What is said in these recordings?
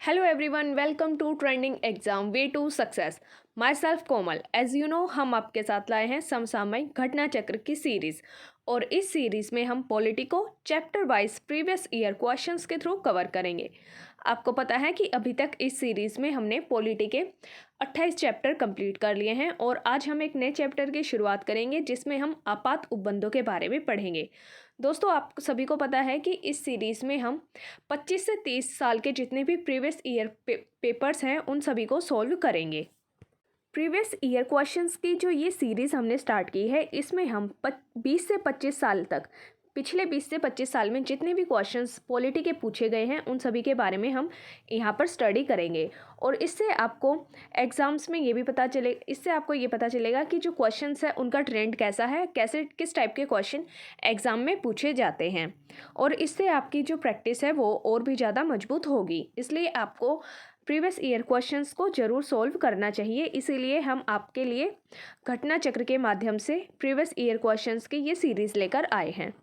Hello everyone, welcome to Trending Exam Way to Success. Myself Komal. As you know, हम आपके साथ लाए हैं समसामयिक घटना चक्र की सीरीज और इस सीरीज में हम पॉलिटी को chapter wise previous year questions के थ्रू कवर करेंगे। आपको पता है कि अभी तक इस सीरीज में हमने पॉलिटी के 28 चैप्टर कंप्लीट कर लिए हैं और आज हम एक नए चैप्टर की शुरुआत करेंगे जिसमें हम आपात उपबंधों के बारे में पढ़ेंगे। दोस्तों, आप सभी को पता है कि इस सीरीज़ में हम 25 से 30 साल के जितने भी प्रीवियस ईयर पेपर्स हैं उन सभी को सॉल्व करेंगे। प्रीवियस ईयर क्वेश्चंस की जो ये सीरीज़ हमने स्टार्ट की है इसमें हम 20 से 25 साल तक पिछले 20 से 25 साल में जितने भी क्वेश्चंस पॉलिटी के पूछे गए हैं उन सभी के बारे में हम यहाँ पर स्टडी करेंगे और इससे आपको एग्ज़ाम्स में ये भी इससे आपको ये पता चलेगा कि जो क्वेश्चंस है उनका ट्रेंड कैसा है, कैसे किस टाइप के क्वेश्चन एग्ज़ाम में पूछे जाते हैं और इससे आपकी जो प्रैक्टिस है वो और भी ज़्यादा मजबूत होगी। इसलिए आपको प्रीवियस ईयर क्वेश्चंस को ज़रूर सॉल्व करना चाहिए। इसीलिए हम आपके लिए घटना चक्र के माध्यम से प्रीवियस ईयर क्वेश्चंस की ये सीरीज़ लेकर आए हैं।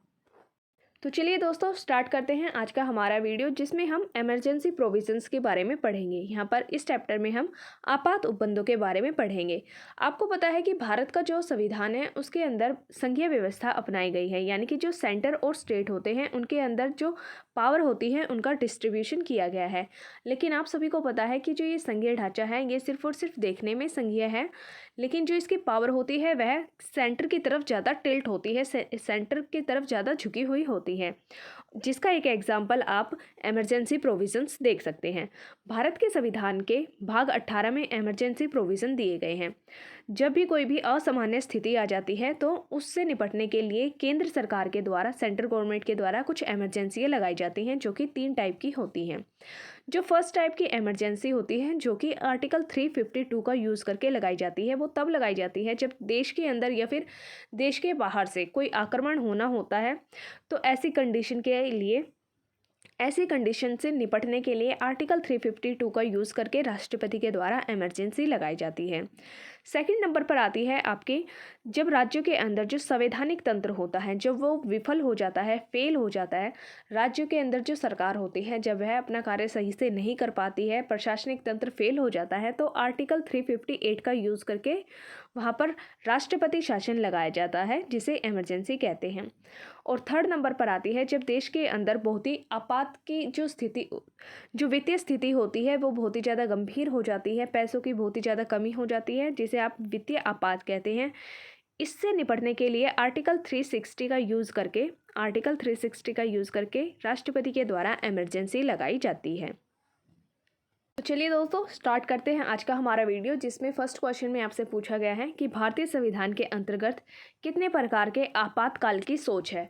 तो चलिए दोस्तों, स्टार्ट करते हैं आज का हमारा वीडियो जिसमें हम इमरजेंसी प्रोविजंस के बारे में पढ़ेंगे। यहाँ पर इस चैप्टर में हम आपात उपबंधों के बारे में पढ़ेंगे। आपको पता है कि भारत का जो संविधान है उसके अंदर संघीय व्यवस्था अपनाई गई है, यानी कि जो सेंटर और स्टेट होते हैं उनके अंदर जो पावर होती है उनका डिस्ट्रीब्यूशन किया गया है। लेकिन आप सभी को पता है कि जो ये संघीय ढांचा है ये सिर्फ और सिर्फ देखने में संघीय है, लेकिन जो इसकी पावर होती है वह सेंटर की तरफ ज़्यादा टिल्ट होती है, सेंटर की तरफ ज़्यादा झुकी हुई होती है, जिसका एक एग्जाम्पल आप इमरजेंसी प्रोविजंस देख सकते हैं। भारत के संविधान के भाग 18 में इमरजेंसी प्रोविज़न दिए गए हैं। जब भी कोई भी असामान्य स्थिति आ जाती है तो उससे निपटने के लिए केंद्र सरकार के द्वारा, सेंट्रल गवर्नमेंट के द्वारा कुछ इमरजेंसी लगाई जाती हैं जो कि 3 टाइप की होती हैं। जो फर्स्ट टाइप की इमरजेंसी होती है जो कि आर्टिकल 352 का यूज़ करके लगाई जाती है, वो तब लगाई जाती है जब देश के अंदर या फिर देश के बाहर से कोई आक्रमण होना होता है। तो ऐसी कंडीशन से निपटने के लिए आर्टिकल 352 का यूज़ करके राष्ट्रपति के द्वारा इमरजेंसी लगाई जाती है। सेकंड नंबर पर आती है आपकी, जब राज्यों के अंदर जो संवैधानिक तंत्र होता है जब वो विफल हो जाता है, फेल हो जाता है, राज्यों के अंदर जो सरकार होती है जब वह अपना कार्य सही से नहीं कर पाती है, प्रशासनिक तंत्र फेल हो जाता है, तो आर्टिकल 358 का यूज़ करके वहाँ पर राष्ट्रपति शासन लगाया जाता है जिसे इमरजेंसी कहते हैं। और थर्ड नंबर पर आती है जब देश के अंदर बहुत ही आपात की जो वित्तीय स्थिति होती है वो बहुत ही ज़्यादा गंभीर हो जाती है, पैसों की बहुत ही ज़्यादा कमी हो जाती है जिसे आप वित्तीय आपात कहते हैं। इससे निपटने के लिए आर्टिकल 360 का यूज़ करके राष्ट्रपति के द्वारा इमरजेंसी लगाई जाती है। तो चलिए दोस्तों, स्टार्ट करते हैं आज का हमारा वीडियो जिसमें फर्स्ट क्वेश्चन में आपसे पूछा गया है कि भारतीय संविधान के अंतर्गत कितने प्रकार के आपातकाल की सोच है।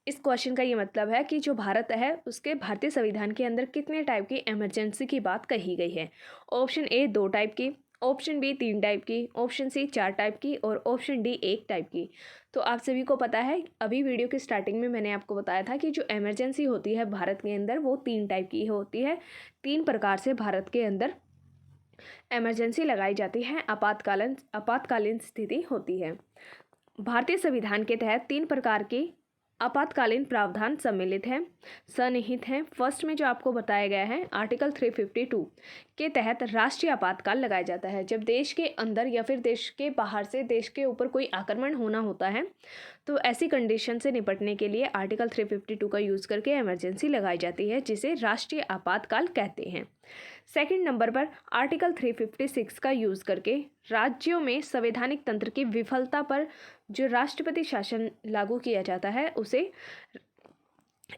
इस क्वेश्चन का ये मतलब है कि जो भारत है उसके भारतीय संविधान के अंदर कितने टाइप की इमरजेंसी की बात कही गई है। ऑप्शन ए 2 टाइप की, ऑप्शन बी 3 टाइप की, ऑप्शन सी 4 टाइप की और ऑप्शन डी 1 टाइप की। तो आप सभी को पता है, अभी वीडियो के स्टार्टिंग में मैंने आपको बताया था कि जो इमरजेंसी होती है भारत के अंदर वो 3 टाइप की होती है। 3 प्रकार से भारत के अंदर इमरजेंसी लगाई जाती है, आपातकालीन स्थिति होती है। भारतीय संविधान के तहत 3 प्रकार की आपातकालीन प्रावधान सम्मिलित हैं, सन्निहित हैं। फर्स्ट में जो आपको बताया गया है आर्टिकल 352 के तहत राष्ट्रीय आपातकाल लगाया जाता है। जब देश के अंदर या फिर देश के बाहर से देश के ऊपर कोई आक्रमण होना होता है तो ऐसी कंडीशन से निपटने के लिए आर्टिकल 352 का यूज़ करके इमरजेंसी लगाई जाती है जिसे राष्ट्रीय आपातकाल कहते हैं। सेकंड नंबर पर आर्टिकल 356 का यूज़ करके राज्यों में संवैधानिक तंत्र की विफलता पर जो राष्ट्रपति शासन लागू किया जाता है उसे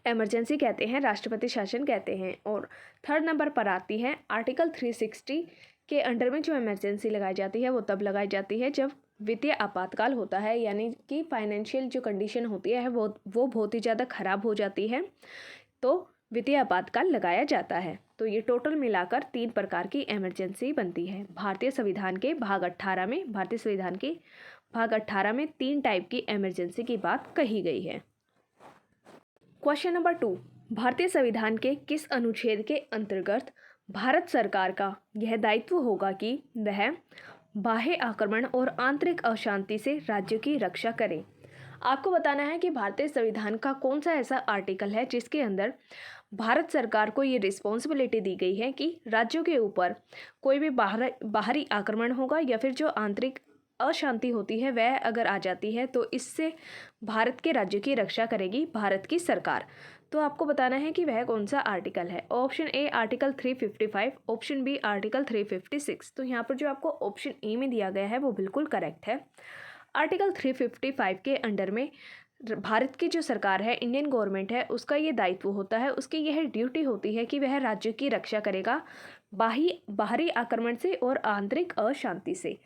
इमरजेंसी कहते हैं, राष्ट्रपति शासन कहते हैं। और थर्ड नंबर पर आती है आर्टिकल 360 के अंडर में जो इमरजेंसी लगाई जाती है वो तब लगाई जाती है जब वित्तीय आपातकाल होता है, यानी कि फाइनेंशियल जो कंडीशन होती है वो बहुत ही ज़्यादा ख़राब हो जाती है, तो वित्तीय आपातकाल लगाया जाता है। तो ये टोटल मिलाकर 3 प्रकार की इमरजेंसी बनती है। भारतीय संविधान के भाग 18 में 3 टाइप की इमरजेंसी की बात कही गई है। क्वेश्चन नंबर 2, भारतीय संविधान के किस अनुच्छेद के अंतर्गत भारत सरकार का यह दायित्व होगा कि वह बाह्य आक्रमण और आंतरिक अशांति से राज्य की रक्षा करे। आपको बताना है कि भारतीय संविधान का कौन सा ऐसा आर्टिकल है जिसके अंदर भारत सरकार को ये रिस्पॉन्सिबिलिटी दी गई है कि राज्यों के ऊपर कोई भी बाहरी आक्रमण होगा या फिर जो आंतरिक अशांति होती है वह अगर आ जाती है तो इससे भारत के राज्यों की रक्षा करेगी भारत की सरकार। तो आपको बताना है कि वह कौन सा आर्टिकल है। Option A article 355, option B article 356। तो यहाँ पर जो आपको ऑप्शन ए में दिया गया है वो बिल्कुल करेक्ट है। आर्टिकल 355 के अंडर में भारत की जो सरकार है, इंडियन गवर्नमेंट है, उसका ये दायित्व होता है, उसकी यह ड्यूटी होती है कि वह राज्यों की रक्षा करेगा बाहरी आक्रमण से और आंतरिक अशांति से।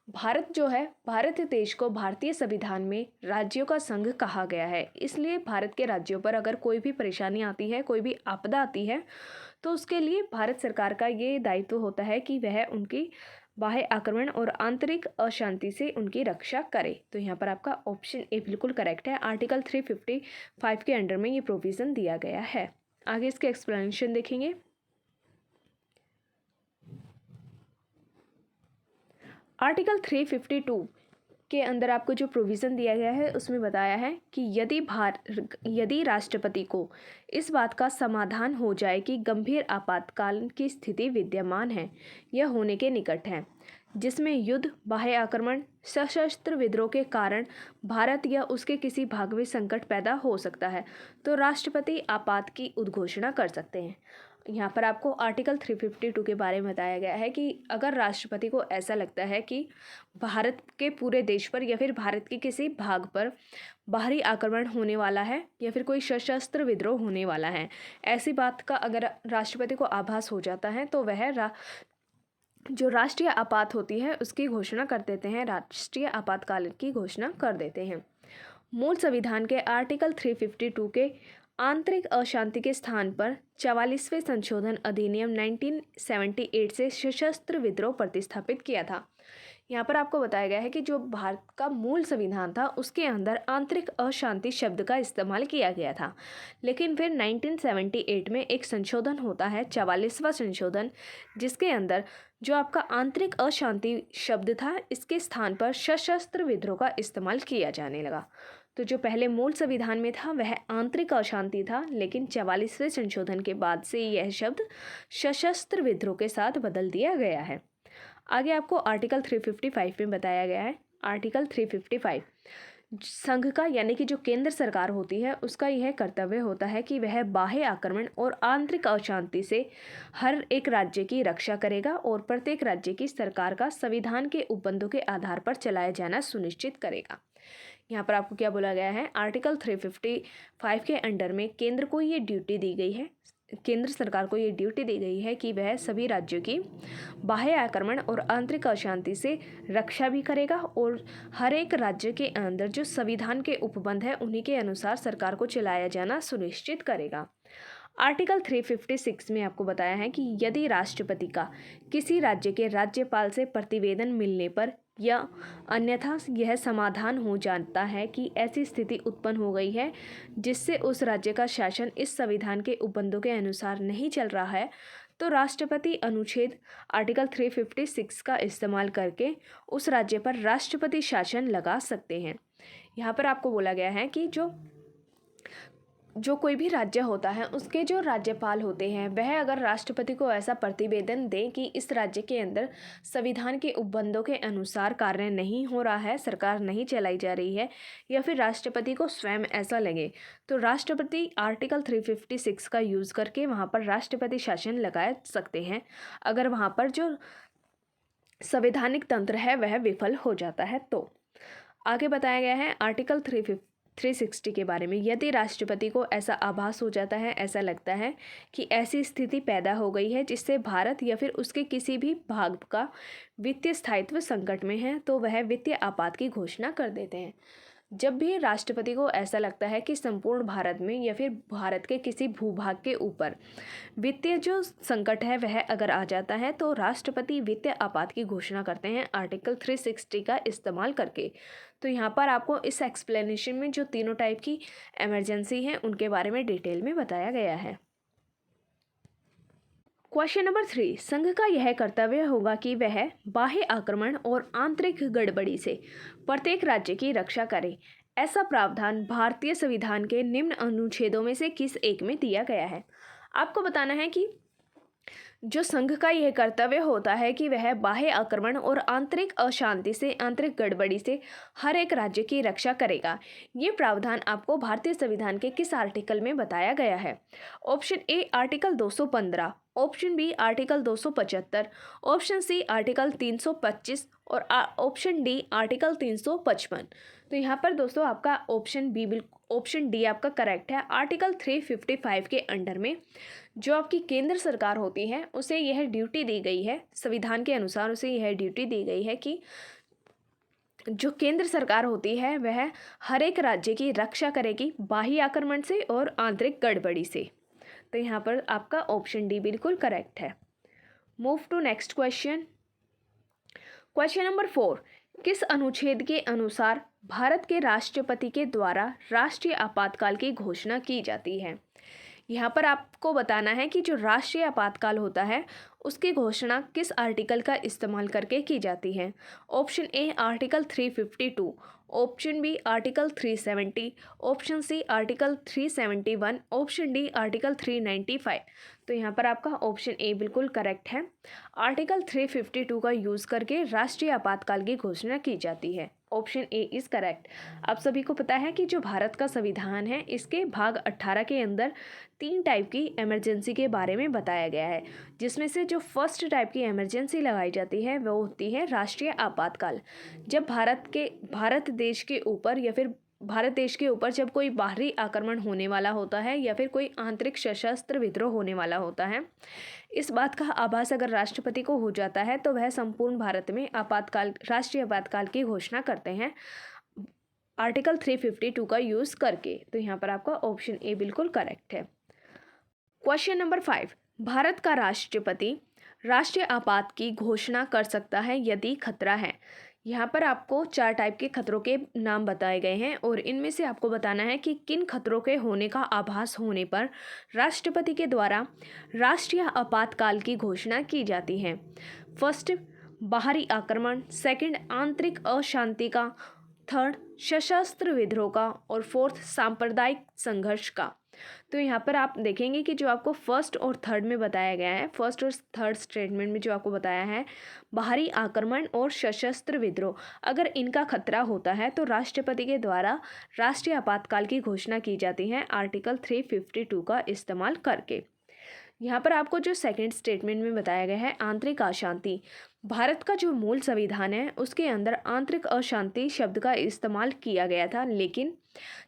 भारत जो है, भारत देश को भारतीय संविधान में राज्यों का संघ कहा गया है। इसलिए भारत के राज्यों पर अगर कोई भी परेशानी आती है, कोई भी आपदा आती है, तो उसके लिए भारत सरकार का ये दायित्व होता है कि वह उनकी बाह्य आक्रमण और आंतरिक अशांति से उनकी रक्षा करे। तो यहाँ पर आपका ऑप्शन ए बिल्कुल करेक्ट है। आर्टिकल 355 के अंडर में ये प्रोविज़न दिया गया है। आगे इसके एक्सप्लेनेशन देखेंगे। आर्टिकल 352 के अंदर आपको जो प्रोविज़न दिया गया है उसमें बताया है कि यदि राष्ट्रपति को इस बात का समाधान हो जाए कि गंभीर आपातकाल की स्थिति विद्यमान है या होने के निकट है, जिसमें युद्ध, बाह्य आक्रमण, सशस्त्र विद्रोह के कारण भारत या उसके किसी भाग में संकट पैदा हो सकता है, तो राष्ट्रपति आपात की उद्घोषणा कर सकते हैं। यहाँ पर आपको आर्टिकल 352 के बारे में बताया गया है कि अगर राष्ट्रपति को ऐसा लगता है कि भारत के पूरे देश पर या फिर भारत के किसी भाग पर बाहरी आक्रमण होने वाला है या फिर कोई सशस्त्र विद्रोह होने वाला है, ऐसी बात का अगर राष्ट्रपति को आभास हो जाता है तो वह जो राष्ट्रीय आपात होती है उसकी घोषणा कर देते हैं, राष्ट्रीय आपातकाल की घोषणा कर देते हैं। मूल संविधान के आर्टिकल 352 के आंतरिक अशांति के स्थान पर 44वें संशोधन अधिनियम 1978 से सशस्त्र विद्रोह प्रतिस्थापित किया था। यहाँ पर आपको बताया गया है कि जो भारत का मूल संविधान था उसके अंदर आंतरिक अशांति शब्द का इस्तेमाल किया गया था, लेकिन फिर 1978 में एक संशोधन होता है, 44वां संशोधन, जिसके अंदर जो आपका आंतरिक अशांति शब्द था इसके स्थान पर सशस्त्र विद्रोह का इस्तेमाल किया जाने लगा। तो जो पहले मूल संविधान में था वह आंतरिक अशांति था, लेकिन 44वें संशोधन के बाद से यह शब्द सशस्त्र विद्रोह के साथ बदल दिया गया है। आगे आपको आर्टिकल 355 में बताया गया है। आर्टिकल 355 संघ का यानी कि जो केंद्र सरकार होती है उसका यह कर्तव्य होता है कि वह बाह्य आक्रमण और आंतरिक अशांति से हर एक राज्य की रक्षा करेगा और प्रत्येक राज्य की सरकार का संविधान के उपबंधों के आधार पर चलाया जाना सुनिश्चित करेगा। यहाँ पर आपको क्या बोला गया है, आर्टिकल 355 के अंडर में केंद्र को ये ड्यूटी दी गई है, केंद्र सरकार को ये ड्यूटी दी गई है कि वह सभी राज्यों की बाह्य आक्रमण और आंतरिक अशांति से रक्षा भी करेगा और हर एक राज्य के अंदर जो संविधान के उपबंध है उन्हीं के अनुसार सरकार को चलाया जाना सुनिश्चित करेगा। आर्टिकल 356 में आपको बताया है कि यदि राष्ट्रपति का किसी राज्य के राज्यपाल से प्रतिवेदन मिलने पर या अन्यथा यह समाधान हो जाता है कि ऐसी स्थिति उत्पन्न हो गई है जिससे उस राज्य का शासन इस संविधान के उपबंधों के अनुसार नहीं चल रहा है, तो राष्ट्रपति अनुच्छेद आर्टिकल 356 का इस्तेमाल करके उस राज्य पर राष्ट्रपति शासन लगा सकते हैं। यहाँ पर आपको बोला गया है कि जो कोई भी राज्य होता है उसके जो राज्यपाल होते हैं वह अगर राष्ट्रपति को ऐसा प्रतिवेदन दें कि इस राज्य के अंदर संविधान के उपबंधों के अनुसार कार्य नहीं हो रहा है, सरकार नहीं चलाई जा रही है, या फिर राष्ट्रपति को स्वयं ऐसा लगे, तो राष्ट्रपति आर्टिकल 356 का यूज़ करके वहाँ पर राष्ट्रपति शासन लगा सकते हैं अगर वहाँ पर जो संवैधानिक तंत्र है वह विफल हो जाता है। तो आगे बताया गया है आर्टिकल 360 के बारे में। यदि राष्ट्रपति को ऐसा आभास हो जाता है, ऐसा लगता है कि ऐसी स्थिति पैदा हो गई है जिससे भारत या फिर उसके किसी भी भाग का वित्तीय स्थायित्व संकट में है, तो वह वित्तीय आपात की घोषणा कर देते हैं। जब भी राष्ट्रपति को ऐसा लगता है कि संपूर्ण भारत में या फिर भारत के किसी भूभाग के ऊपर वित्तीय जो संकट है वह अगर आ जाता है, तो राष्ट्रपति वित्तीय आपात की घोषणा करते हैं आर्टिकल 360 का इस्तेमाल करके। तो यहाँ पर आपको इस एक्सप्लेनेशन में जो तीनों टाइप की इमरजेंसी हैं उनके बारे में डिटेल में बताया गया है। क्वेश्चन नंबर 3, संघ का यह कर्तव्य होगा कि वह बाह्य आक्रमण और आंतरिक गड़बड़ी से प्रत्येक राज्य की रक्षा करे। ऐसा प्रावधान भारतीय संविधान के निम्न अनुच्छेदों में से किस एक में दिया गया है? आपको बताना है कि जो संघ का यह कर्तव्य होता है कि वह बाह्य आक्रमण और आंतरिक अशांति से, आंतरिक गड़बड़ी से हर एक राज्य की रक्षा करेगा। ये प्रावधान आपको भारतीय संविधान के किस आर्टिकल में बताया गया है? Option A article 215, option B article 275, option C article 325 और ऑप्शन डी आर्टिकल 355। तो यहाँ पर दोस्तों आपका ऑप्शन डी आपका करेक्ट है। आर्टिकल 355 के अंडर में जो आपकी केंद्र सरकार होती है उसे यह ड्यूटी दी गई है, संविधान के अनुसार उसे यह ड्यूटी दी गई है कि जो केंद्र सरकार होती है वह हर एक राज्य की रक्षा करेगी बाह्य आक्रमण से और आंतरिक गड़बड़ी से। तो यहाँ पर आपका ऑप्शन डी बिल्कुल करेक्ट है। Move to next question. Question number 4, किस अनुच्छेद के अनुसार भारत के राष्ट्रपति के द्वारा राष्ट्रीय आपातकाल की घोषणा की जाती है? यहाँ पर आपको बताना है कि जो राष्ट्रीय आपातकाल होता है उसकी घोषणा किस आर्टिकल का इस्तेमाल करके की जाती है? Option A article 352, option B article 370, option C article 371, option D article 395। तो यहाँ पर आपका ऑप्शन ए बिल्कुल करेक्ट है। आर्टिकल 352 का यूज़ करके राष्ट्रीय आपातकाल की घोषणा की जाती है। Option A is correct. आप सभी को पता है कि जो भारत का संविधान है इसके भाग 18 के अंदर 3 टाइप की इमरजेंसी के बारे में बताया गया है, जिसमें से जो फर्स्ट टाइप की इमरजेंसी लगाई जाती है वो होती है राष्ट्रीय आपातकाल। जब भारत देश के ऊपर या फिर भारत देश के ऊपर जब कोई बाहरी आक्रमण होने वाला होता है या फिर कोई आंतरिक सशस्त्र विद्रोह होने वाला होता है, इस बात का आभास अगर राष्ट्रपति को हो जाता है तो वह संपूर्ण भारत में राष्ट्रीय आपातकाल की घोषणा करते हैं आर्टिकल 352 का यूज़ करके। तो यहाँ पर आपका ऑप्शन ए बिल्कुल करेक्ट है। क्वेश्चन नंबर 5, भारत का राष्ट्रपति राष्ट्रीय आपात की घोषणा कर सकता है यदि खतरा है। यहाँ पर आपको 4 टाइप के खतरों के नाम बताए गए हैं और इनमें से आपको बताना है कि किन खतरों के होने का आभास होने पर राष्ट्रपति के द्वारा राष्ट्रीय आपातकाल की घोषणा की जाती है। फर्स्ट, बाहरी आक्रमण, सेकंड, आंतरिक अशांति का, थर्ड, सशस्त्र विद्रोह का और फोर्थ, सांप्रदायिक संघर्ष का। तो यहाँ पर आप देखेंगे कि जो आपको फर्स्ट और थर्ड में बताया गया है, फर्स्ट और थर्ड स्टेटमेंट में जो आपको बताया है बाहरी आक्रमण और सशस्त्र विद्रोह, अगर इनका खतरा होता है तो राष्ट्रपति के द्वारा राष्ट्रीय आपातकाल की घोषणा की जाती है आर्टिकल 352 का इस्तेमाल करके। यहाँ पर आपको जो सेकंड स्टेटमेंट में बताया गया है आंतरिक अशांति, भारत का जो मूल संविधान है उसके अंदर आंतरिक अशांति शब्द का इस्तेमाल किया गया था, लेकिन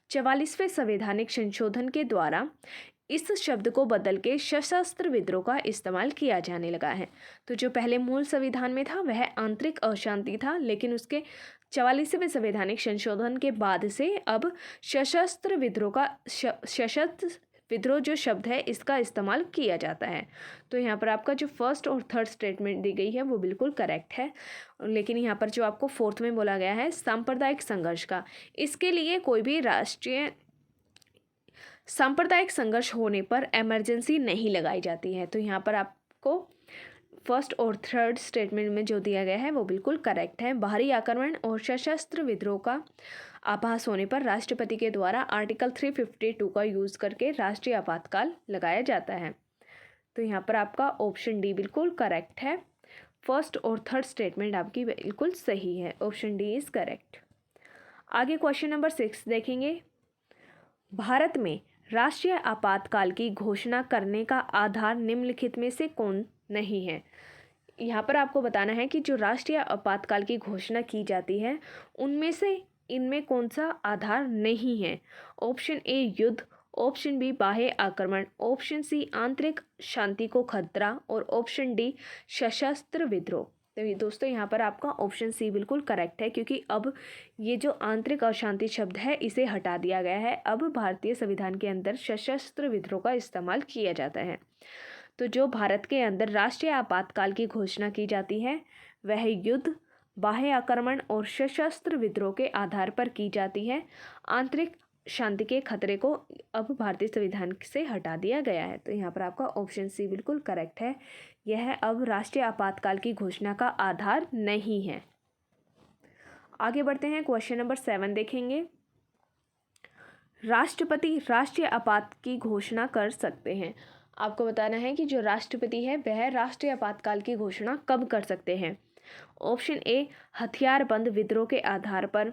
44वें संवैधानिक संशोधन के द्वारा इस शब्द को बदल के सशस्त्र विद्रोह का इस्तेमाल किया जाने लगा है। तो जो पहले मूल संविधान में था वह आंतरिक अशांति था, लेकिन उसके 44वें संवैधानिक संशोधन के बाद से अब सशस्त्र विद्रोह जो शब्द है इसका इस्तेमाल किया जाता है। तो यहाँ पर आपका जो फर्स्ट और थर्ड स्टेटमेंट दी गई है वो बिल्कुल करेक्ट है, लेकिन यहाँ पर जो आपको फोर्थ में बोला गया है सांप्रदायिक संघर्ष का, इसके लिए कोई भी राष्ट्रीय सांप्रदायिक संघर्ष होने पर इमरजेंसी नहीं लगाई जाती है। तो यहाँ पर आपको फर्स्ट और थर्ड स्टेटमेंट में जो दिया गया है वो बिल्कुल करेक्ट है। बाहरी आक्रमण और सशस्त्र विद्रोह का आभास होने पर राष्ट्रपति के द्वारा आर्टिकल 352 का यूज़ करके राष्ट्रीय आपातकाल लगाया जाता है। तो यहाँ पर आपका ऑप्शन डी बिल्कुल करेक्ट है। फर्स्ट और थर्ड स्टेटमेंट आपकी बिल्कुल सही है, ऑप्शन डी इज़ करेक्ट। आगे क्वेश्चन नंबर 6 देखेंगे। भारत में राष्ट्रीय आपातकाल की घोषणा करने का आधार निम्नलिखित में से कौन नहीं है? यहाँ पर आपको बताना है कि जो राष्ट्रीय आपातकाल की घोषणा की जाती है उनमें से इनमें कौन सा आधार नहीं है? ऑप्शन ए युद्ध, ऑप्शन बी बाह्य आक्रमण, ऑप्शन सी आंतरिक शांति को खतरा और ऑप्शन डी सशस्त्र विद्रोह। तो दोस्तों यहाँ पर आपका ऑप्शन सी बिल्कुल करेक्ट है, क्योंकि अब ये जो आंतरिक अशांति शब्द है इसे हटा दिया गया है। अब भारतीय संविधान के अंदर सशस्त्र विद्रोह का इस्तेमाल किया जाता है। तो जो भारत के अंदर राष्ट्रीय आपातकाल की घोषणा की जाती है वह युद्ध, बाह्य आक्रमण और सशस्त्र विद्रोह के आधार पर की जाती है। आंतरिक शांति के खतरे को अब भारतीय संविधान से हटा दिया गया है। तो यहाँ पर आपका ऑप्शन सी बिल्कुल करेक्ट है, यह अब राष्ट्रीय आपातकाल की घोषणा का आधार नहीं है। आगे बढ़ते हैं, क्वेश्चन नंबर 7 देखेंगे। राष्ट्रपति राष्ट्रीय आपात की घोषणा कर सकते हैं। आपको बताना है कि जो राष्ट्रपति है वह राष्ट्रीय आपातकाल की घोषणा कब कर सकते हैं। ऑप्शन ए हथियारबंद विद्रोह के आधार पर,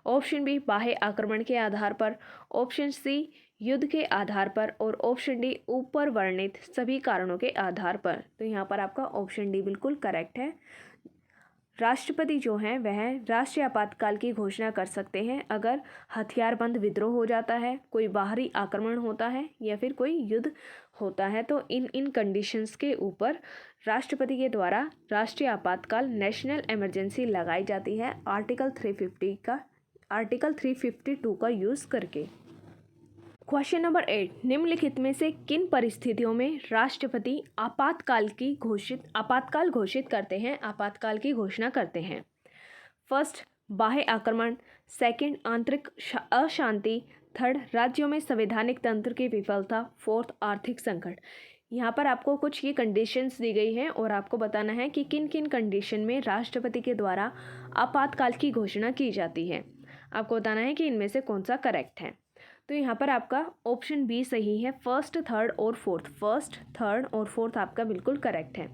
ऑप्शन बी बाह्य आक्रमण के आधार पर, ऑप्शन सी युद्ध के आधार पर और ऑप्शन डी ऊपर वर्णित सभी कारणों के आधार पर। तो यहाँ पर आपका ऑप्शन डी बिल्कुल करेक्ट है। राष्ट्रपति जो हैं वह राष्ट्रीय आपातकाल की घोषणा कर सकते हैं अगर हथियारबंद विद्रोह हो जाता है, कोई बाहरी आक्रमण होता है या फिर कोई युद्ध होता है। तो इन कंडीशंस के ऊपर राष्ट्रपति के द्वारा राष्ट्रीय आपातकाल नेशनल इमरजेंसी लगाई जाती है आर्टिकल 352 का यूज़ करके। क्वेश्चन नंबर 8, निम्नलिखित में से किन परिस्थितियों में राष्ट्रपति आपातकाल घोषित करते हैं, आपातकाल की घोषणा करते हैं। फर्स्ट, बाह्य आक्रमण, सेकंड, आंतरिक अशांति, थर्ड, राज्यों में संवैधानिक तंत्र की विफलता, फोर्थ, आर्थिक संकट। यहाँ पर आपको कुछ ये कंडीशंस दी गई हैं और आपको बताना है कि किन किन कंडीशन में राष्ट्रपति के द्वारा आपातकाल की घोषणा की जाती है। आपको बताना है कि इनमें से कौन सा करेक्ट है। तो यहाँ पर आपका ऑप्शन बी सही है, फर्स्ट, थर्ड और फोर्थ आपका बिल्कुल करेक्ट है।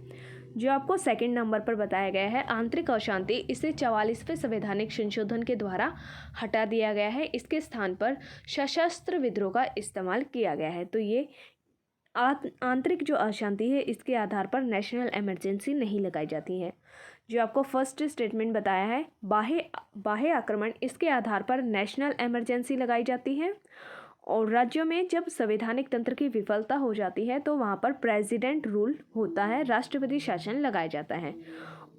जो आपको सेकंड नंबर पर बताया गया है आंतरिक अशांति, इसे 44वें संवैधानिक संशोधन के द्वारा हटा दिया गया है, इसके स्थान पर सशस्त्र विद्रोह का इस्तेमाल किया गया है। तो ये आंतरिक जो अशांति है इसके आधार पर नेशनल इमरजेंसी नहीं लगाई जाती है। जो आपको फर्स्ट स्टेटमेंट बताया है बाह्य आक्रमण, इसके आधार पर नेशनल इमरजेंसी लगाई जाती है और राज्यों में जब संवैधानिक तंत्र की विफलता हो जाती है तो वहाँ पर प्रेसिडेंट रूल होता है, राष्ट्रपति शासन लगाया जाता है।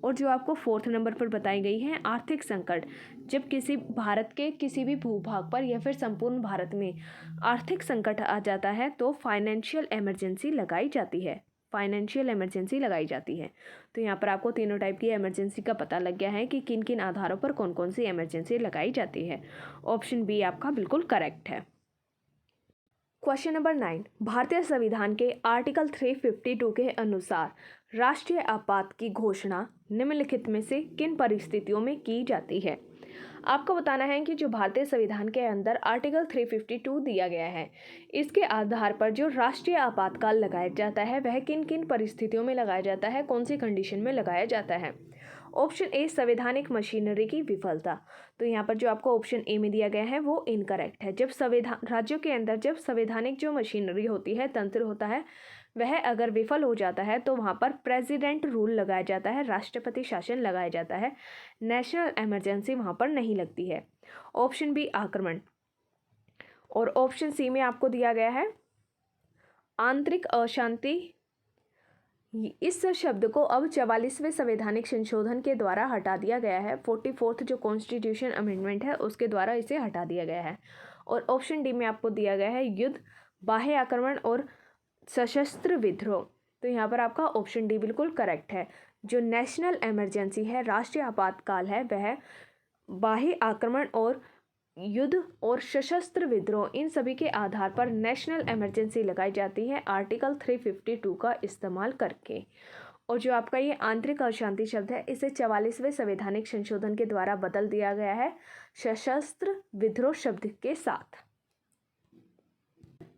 और जो आपको फोर्थ नंबर पर बताई गई है आर्थिक संकट, जब भारत के किसी भी भूभाग पर या फिर संपूर्ण भारत में आर्थिक संकट आ जाता है तो फाइनेंशियल इमरजेंसी लगाई जाती है। तो यहाँ पर आपको तीनों टाइप की इमरजेंसी का पता लग गया है कि किन किन आधारों पर कौन कौन सी इमरजेंसी लगाई जाती है। ऑप्शन बी आपका बिल्कुल करेक्ट है। क्वेश्चन नंबर 9, भारतीय संविधान के आर्टिकल 352 के अनुसार राष्ट्रीय आपात की घोषणा निम्नलिखित में से किन परिस्थितियों में की जाती है। आपको बताना है कि जो भारतीय संविधान के अंदर आर्टिकल 352 दिया गया है इसके आधार पर जो राष्ट्रीय आपातकाल लगाया जाता है वह किन किन परिस्थितियों में लगाया जाता है, कौन सी कंडीशन में लगाया जाता है। ऑप्शन ए संवैधानिक मशीनरी की विफलता, तो यहाँ पर जो आपको ऑप्शन ए में दिया गया है वो इनकरेक्ट है। जब राज्यों के अंदर जब संवैधानिक जो मशीनरी होती है, तंत्र होता है, वह अगर विफल हो जाता है तो वहाँ पर प्रेसिडेंट रूल लगाया जाता है, राष्ट्रपति शासन लगाया जाता है, नेशनल इमरजेंसी वहाँ पर नहीं लगती है। ऑप्शन बी आक्रमण और ऑप्शन सी में आपको दिया गया है आंतरिक अशांति। इस शब्द को अब 44वें संवैधानिक संशोधन के द्वारा हटा दिया गया है, 44th जो कॉन्स्टिट्यूशन अमेंडमेंट है उसके द्वारा इसे हटा दिया गया है। और ऑप्शन डी में आपको दिया गया है युद्ध, बाह्य आक्रमण और सशस्त्र विद्रोह। तो यहाँ पर आपका ऑप्शन डी बिल्कुल करेक्ट है। जो नेशनल इमरजेंसी है, राष्ट्रीय आपातकाल है, वह बाह्य आक्रमण और युद्ध और सशस्त्र विद्रोह इन सभी के आधार पर नेशनल इमरजेंसी लगाई जाती है आर्टिकल 352 का इस्तेमाल करके। और जो आपका ये आंतरिक अशांति शब्द है इसे 44वें संवैधानिक संशोधन के द्वारा बदल दिया गया है सशस्त्र विद्रोह शब्द के साथ।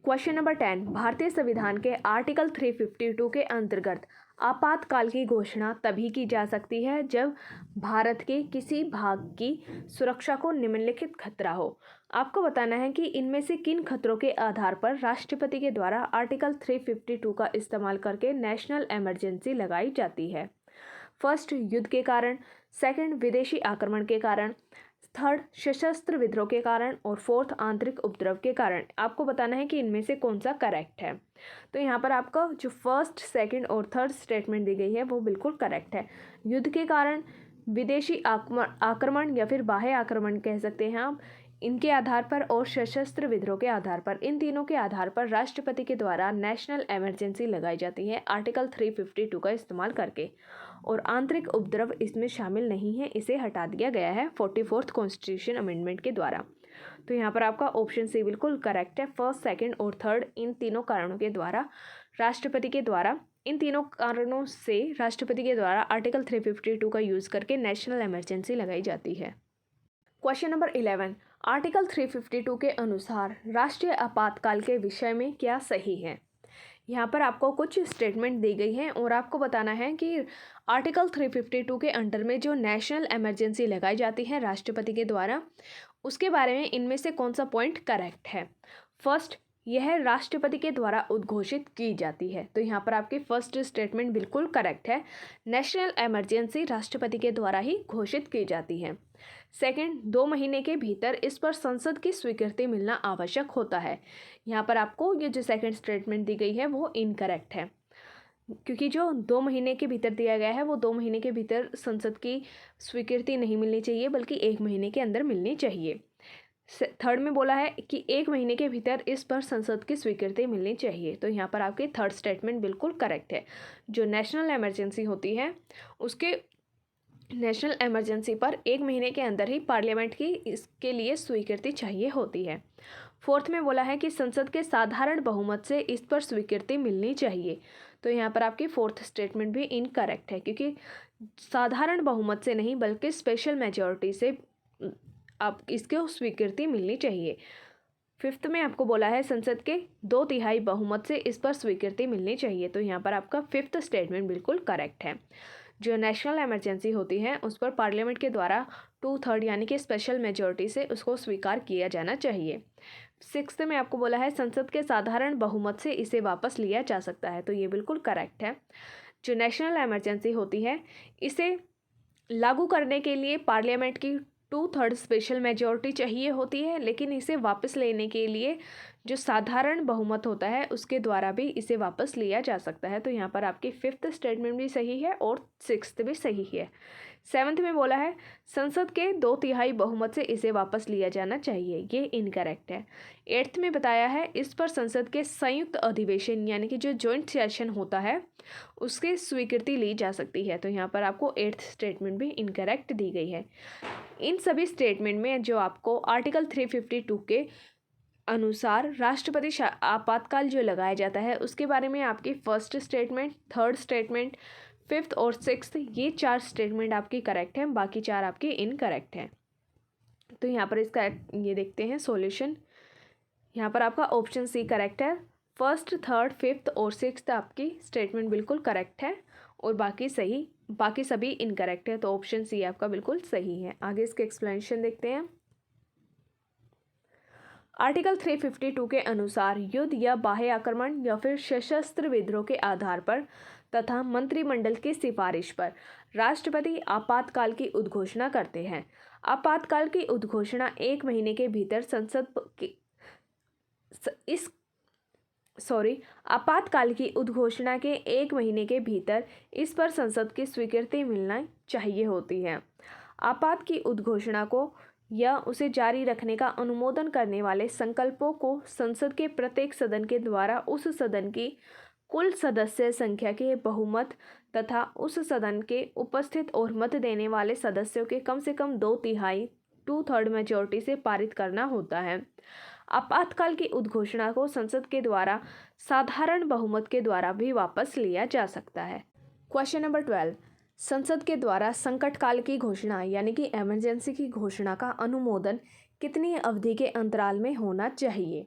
क्वेश्चन नंबर 10, भारतीय संविधान के आर्टिकल 352 के अंतर्गत आपातकाल की घोषणा तभी की जा सकती है जब भारत के किसी भाग की सुरक्षा को निम्नलिखित खतरा हो। आपको बताना है कि इनमें से किन खतरों के आधार पर राष्ट्रपति के द्वारा आर्टिकल 352 का इस्तेमाल करके नेशनल इमरजेंसी लगाई जाती है। फर्स्ट, युद्ध के कारण, सेकंड, विदेशी आक्रमण के कारण, थर्ड, सशस्त्र विद्रोह के कारण और फोर्थ, आंतरिक उपद्रव के कारण। आपको बताना है कि इनमें से कौन सा करेक्ट है। तो यहाँ पर आपका जो फर्स्ट, सेकंड और थर्ड स्टेटमेंट दी गई है वो बिल्कुल करेक्ट है। युद्ध के कारण, विदेशी आक्रमण या फिर बाह्य आक्रमण कह सकते हैं आप, इनके आधार पर और सशस्त्र विद्रोह के आधार पर, इन तीनों के आधार पर राष्ट्रपति के द्वारा नेशनल इमरजेंसी लगाई जाती है आर्टिकल 352 का इस्तेमाल करके। और आंतरिक उपद्रव इसमें शामिल नहीं है, इसे हटा दिया गया है 44th कॉन्स्टिट्यूशन अमेंडमेंट के द्वारा। तो यहाँ पर आपका ऑप्शन सी बिल्कुल करेक्ट है। फर्स्ट, सेकंड और थर्ड, इन तीनों कारणों के द्वारा राष्ट्रपति के द्वारा आर्टिकल 352 का यूज़ करके नेशनल इमरजेंसी लगाई जाती है। क्वेश्चन नंबर 11, आर्टिकल 352 के अनुसार राष्ट्रीय आपातकाल के विषय में क्या सही है। यहाँ पर आपको कुछ स्टेटमेंट दी गई हैं और आपको बताना है कि आर्टिकल 352 के अंडर में जो नेशनल इमरजेंसी लगाई जाती है राष्ट्रपति के द्वारा, उसके बारे में इनमें से कौन सा पॉइंट करेक्ट है। फर्स्ट, यह राष्ट्रपति के द्वारा उद्घोषित की जाती है, तो यहाँ पर आपकी फर्स्ट स्टेटमेंट बिल्कुल करेक्ट है। नेशनल इमरजेंसी राष्ट्रपति के द्वारा ही घोषित की जाती है। सेकंड, 2 महीने के भीतर इस पर संसद की स्वीकृति मिलना आवश्यक होता है। यहाँ पर आपको ये जो सेकंड स्टेटमेंट दी गई है वो इनकरेक्ट है, क्योंकि जो 2 महीने के भीतर दिया गया है वो 2 महीने के भीतर संसद की स्वीकृति नहीं मिलनी चाहिए, बल्कि 1 महीने के अंदर मिलनी चाहिए। थर्ड में बोला है कि 1 महीने के भीतर इस पर संसद की स्वीकृति मिलनी चाहिए, तो यहाँ पर आपकी थर्ड स्टेटमेंट बिल्कुल करेक्ट है। जो नेशनल इमरजेंसी होती है उसके नेशनल इमरजेंसी पर 1 महीने के अंदर ही पार्लियामेंट की इसके लिए स्वीकृति चाहिए होती है। फोर्थ में बोला है कि संसद के साधारण बहुमत से इस पर स्वीकृति मिलनी चाहिए, तो यहाँ पर आपकी फोर्थ स्टेटमेंट भी इनकरेक्ट है, क्योंकि साधारण बहुमत से नहीं बल्कि स्पेशल मेजॉरिटी से आप इसको स्वीकृति मिलनी चाहिए। फिफ्थ में आपको बोला है संसद के 2/3 बहुमत से इस पर स्वीकृति मिलनी चाहिए, तो यहाँ पर आपका फिफ्थ स्टेटमेंट बिल्कुल करेक्ट है। जो नेशनल इमरजेंसी होती है उस पर पार्लियामेंट के द्वारा 2/3 यानी कि स्पेशल मेजॉरिटी से उसको स्वीकार किया जाना चाहिए। सिक्स्थ में आपको बोला है संसद के साधारण बहुमत से इसे वापस लिया जा सकता है, तो ये बिल्कुल करेक्ट है। जो नेशनल इमरजेंसी होती है इसे लागू करने के लिए पार्लियामेंट की 2/3 स्पेशल मेजॉरिटी चाहिए होती है, लेकिन इसे वापस लेने के लिए जो साधारण बहुमत होता है उसके द्वारा भी इसे वापस लिया जा सकता है, तो यहाँ पर आपकी फिफ्थ स्टेटमेंट भी सही है और सिक्स्थ भी सही है। सेवन्थ में बोला है संसद के 2/3 बहुमत से इसे वापस लिया जाना चाहिए, ये इनकरेक्ट है। एट्थ में बताया है इस पर संसद के संयुक्त अधिवेशन यानी कि जो जॉइंट सेशन होता है उसकी स्वीकृति ली जा सकती है, तो यहाँ पर आपको एट्थ स्टेटमेंट भी इनकरेक्ट दी गई है। इन सभी स्टेटमेंट में जो आपको आर्टिकल 352 के अनुसार राष्ट्रपति आपातकाल जो लगाया जाता है उसके बारे में आपकी first statement, third statement, fifth और सिक्स्थ ये 4 स्टेटमेंट आपकी करेक्ट हैं, बाकी 4 आपकी इनकरेक्ट हैं। तो यहाँ पर इसका ये देखते हैं सॉल्यूशन। यहाँ पर आपका ऑप्शन सी करेक्ट है। फर्स्ट, थर्ड, फिफ्थ और सिक्स्थ आपकी स्टेटमेंट बिल्कुल करेक्ट है और बाकी सभी इनकरेक्ट है, तो ऑप्शन सी आपका बिल्कुल सही है। आगे इसके एक्सप्लेनेशन देखते हैं। आर्टिकल 352 के अनुसार युद्ध या बाह्य आक्रमण या फिर सशस्त्र विद्रोह के आधार पर तथा मंत्रिमंडल की सिफारिश पर राष्ट्रपति आपातकाल की उद्घोषणा करते हैं। आपातकाल की उद्घोषणा 1 महीने के भीतर आपातकाल की उद्घोषणा के 1 महीने के भीतर इस पर संसद की स्वीकृति मिलना चाहिए होती है। आपात की उद्घोषणा को या उसे जारी रखने का अनुमोदन करने वाले संकल्पों को संसद के प्रत्येक सदन के द्वारा उस सदन की कुल सदस्य संख्या के बहुमत तथा उस सदन के उपस्थित और मत देने वाले सदस्यों के कम से कम 2/3 2/3 मेजॉरिटी से पारित करना होता है। आपातकाल की उद्घोषणा को संसद के द्वारा साधारण बहुमत के द्वारा भी वापस लिया जा सकता है। क्वेश्चन नंबर 12, संसद के द्वारा संकट काल की घोषणा यानी कि इमरजेंसी की घोषणा का अनुमोदन कितनी अवधि के अंतराल में होना चाहिए।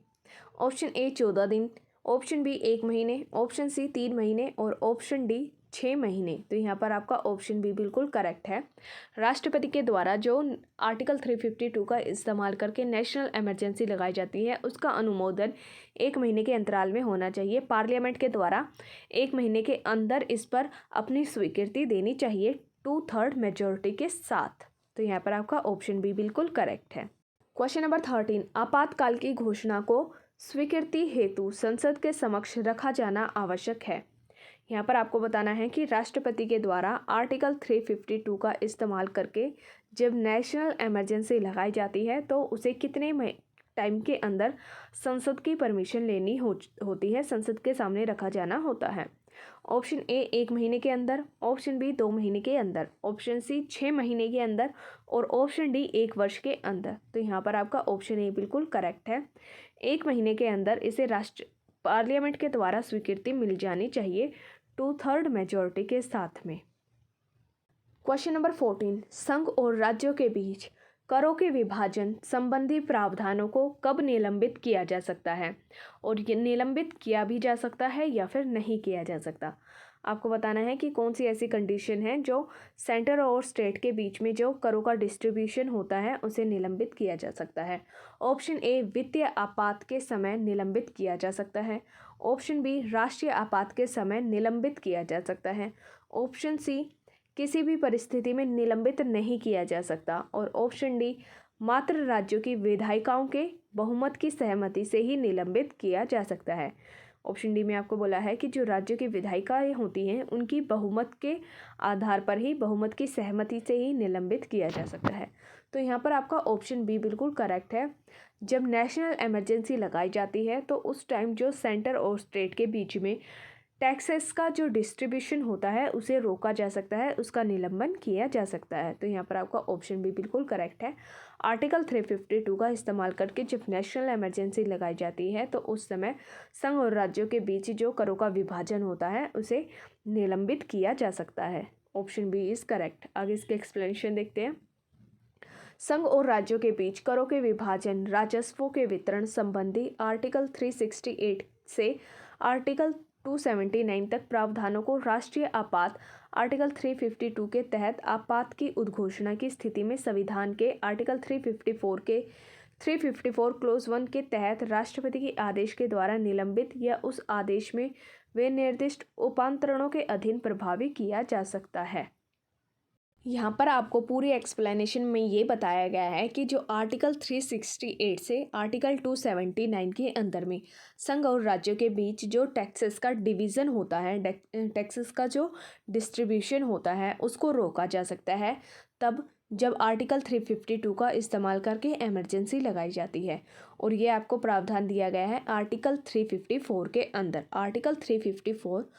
ऑप्शन ए 14 दिन, ऑप्शन बी 1 महीने, ऑप्शन सी 3 महीने और ऑप्शन डी 6 महीने। तो यहाँ पर आपका ऑप्शन बी बिल्कुल करेक्ट है। राष्ट्रपति के द्वारा जो आर्टिकल 352 का इस्तेमाल करके नेशनल इमरजेंसी लगाई जाती है उसका अनुमोदन 1 महीने के अंतराल में होना चाहिए। पार्लियामेंट के द्वारा 1 महीने के अंदर इस पर अपनी स्वीकृति देनी चाहिए 2/3 मेजॉरिटी के साथ। तो यहाँ पर आपका ऑप्शन बी बिल्कुल करेक्ट है। क्वेश्चन नंबर 13, आपातकाल की घोषणा को स्वीकृति हेतु संसद के समक्ष रखा जाना आवश्यक है। यहाँ पर आपको बताना है कि राष्ट्रपति के द्वारा आर्टिकल 352 का इस्तेमाल करके जब नेशनल इमरजेंसी लगाई जाती है तो उसे कितने टाइम के अंदर संसद की परमिशन लेनी होती है, संसद के सामने रखा जाना होता है। ऑप्शन ए 1 महीने के अंदर, ऑप्शन बी 2 महीने के अंदर, ऑप्शन सी 6 महीने के अंदर और ऑप्शन डी 1 वर्ष के अंदर। तो यहाँ पर आपका ऑप्शन ए बिल्कुल करेक्ट है। 1 महीने के अंदर इसे पार्लियामेंट के द्वारा स्वीकृति मिल जानी चाहिए 2/3 मेजॉरिटी के साथ में। क्वेश्चन नंबर 14, संघ और राज्यों के बीच करों के विभाजन संबंधी प्रावधानों को कब निलंबित किया जा सकता है, और ये निलंबित किया भी जा सकता है या फिर नहीं किया जा सकता। आपको बताना है कि कौन सी ऐसी कंडीशन है जो सेंटर और स्टेट के बीच में जो करों का डिस्ट्रीब्यूशन होता है उसे निलंबित किया जा सकता है। ऑप्शन ए, वित्तीय आपात के समय निलंबित किया जा सकता है। ऑप्शन बी, राष्ट्रीय आपात के समय निलंबित किया जा सकता है। ऑप्शन सी, किसी भी परिस्थिति में निलंबित नहीं किया जा सकता। और ऑप्शन डी, मात्र राज्यों की विधायिकाओं के बहुमत की सहमति से ही निलंबित किया जा सकता है। ऑप्शन डी में आपको बोला है कि जो राज्यों की विधायिकाएं होती हैं उनकी बहुमत के आधार पर ही, बहुमत की सहमति से ही निलंबित किया जा सकता है। तो यहाँ पर आपका ऑप्शन बी बिल्कुल करेक्ट है। जब नेशनल इमरजेंसी लगाई जाती है तो उस टाइम जो सेंटर और स्टेट के बीच में टैक्सेस का जो डिस्ट्रीब्यूशन होता है उसे रोका जा सकता है, उसका निलंबन किया जा सकता है। तो यहाँ पर आपका ऑप्शन भी बिल्कुल करेक्ट है। आर्टिकल 352 का इस्तेमाल करके जब नेशनल इमरजेंसी लगाई जाती है तो उस समय संघ और राज्यों के बीच जो करों का विभाजन होता है उसे निलंबित किया जा सकता है। Option B is correct. आगे इसके एक्सप्लेनेशन देखते हैं। संघ और राज्यों के बीच करों के विभाजन, राजस्वों के वितरण संबंधी आर्टिकल 368 से आर्टिकल 279 तक प्रावधानों को राष्ट्रीय आपात आर्टिकल 352 के तहत आपात की उद्घोषणा की स्थिति में संविधान के आर्टिकल 354 क्लोज 1 के तहत राष्ट्रपति के आदेश के द्वारा निलंबित या उस आदेश में वे निर्दिष्ट उपांतरणों के अधीन प्रभावी किया जा सकता है। यहाँ पर आपको पूरी एक्सप्लेनेशन में ये बताया गया है कि जो आर्टिकल 368 से आर्टिकल 279 के अंदर में संघ और राज्यों के बीच जो टैक्सेस का डिवीज़न होता है, टैक्सेस का जो डिस्ट्रीब्यूशन होता है उसको रोका जा सकता है तब जब आर्टिकल 352 का इस्तेमाल करके इमरजेंसी लगाई जाती है। और ये आपको प्रावधान दिया गया है आर्टिकल 354 के अंदर। आर्टिकल 354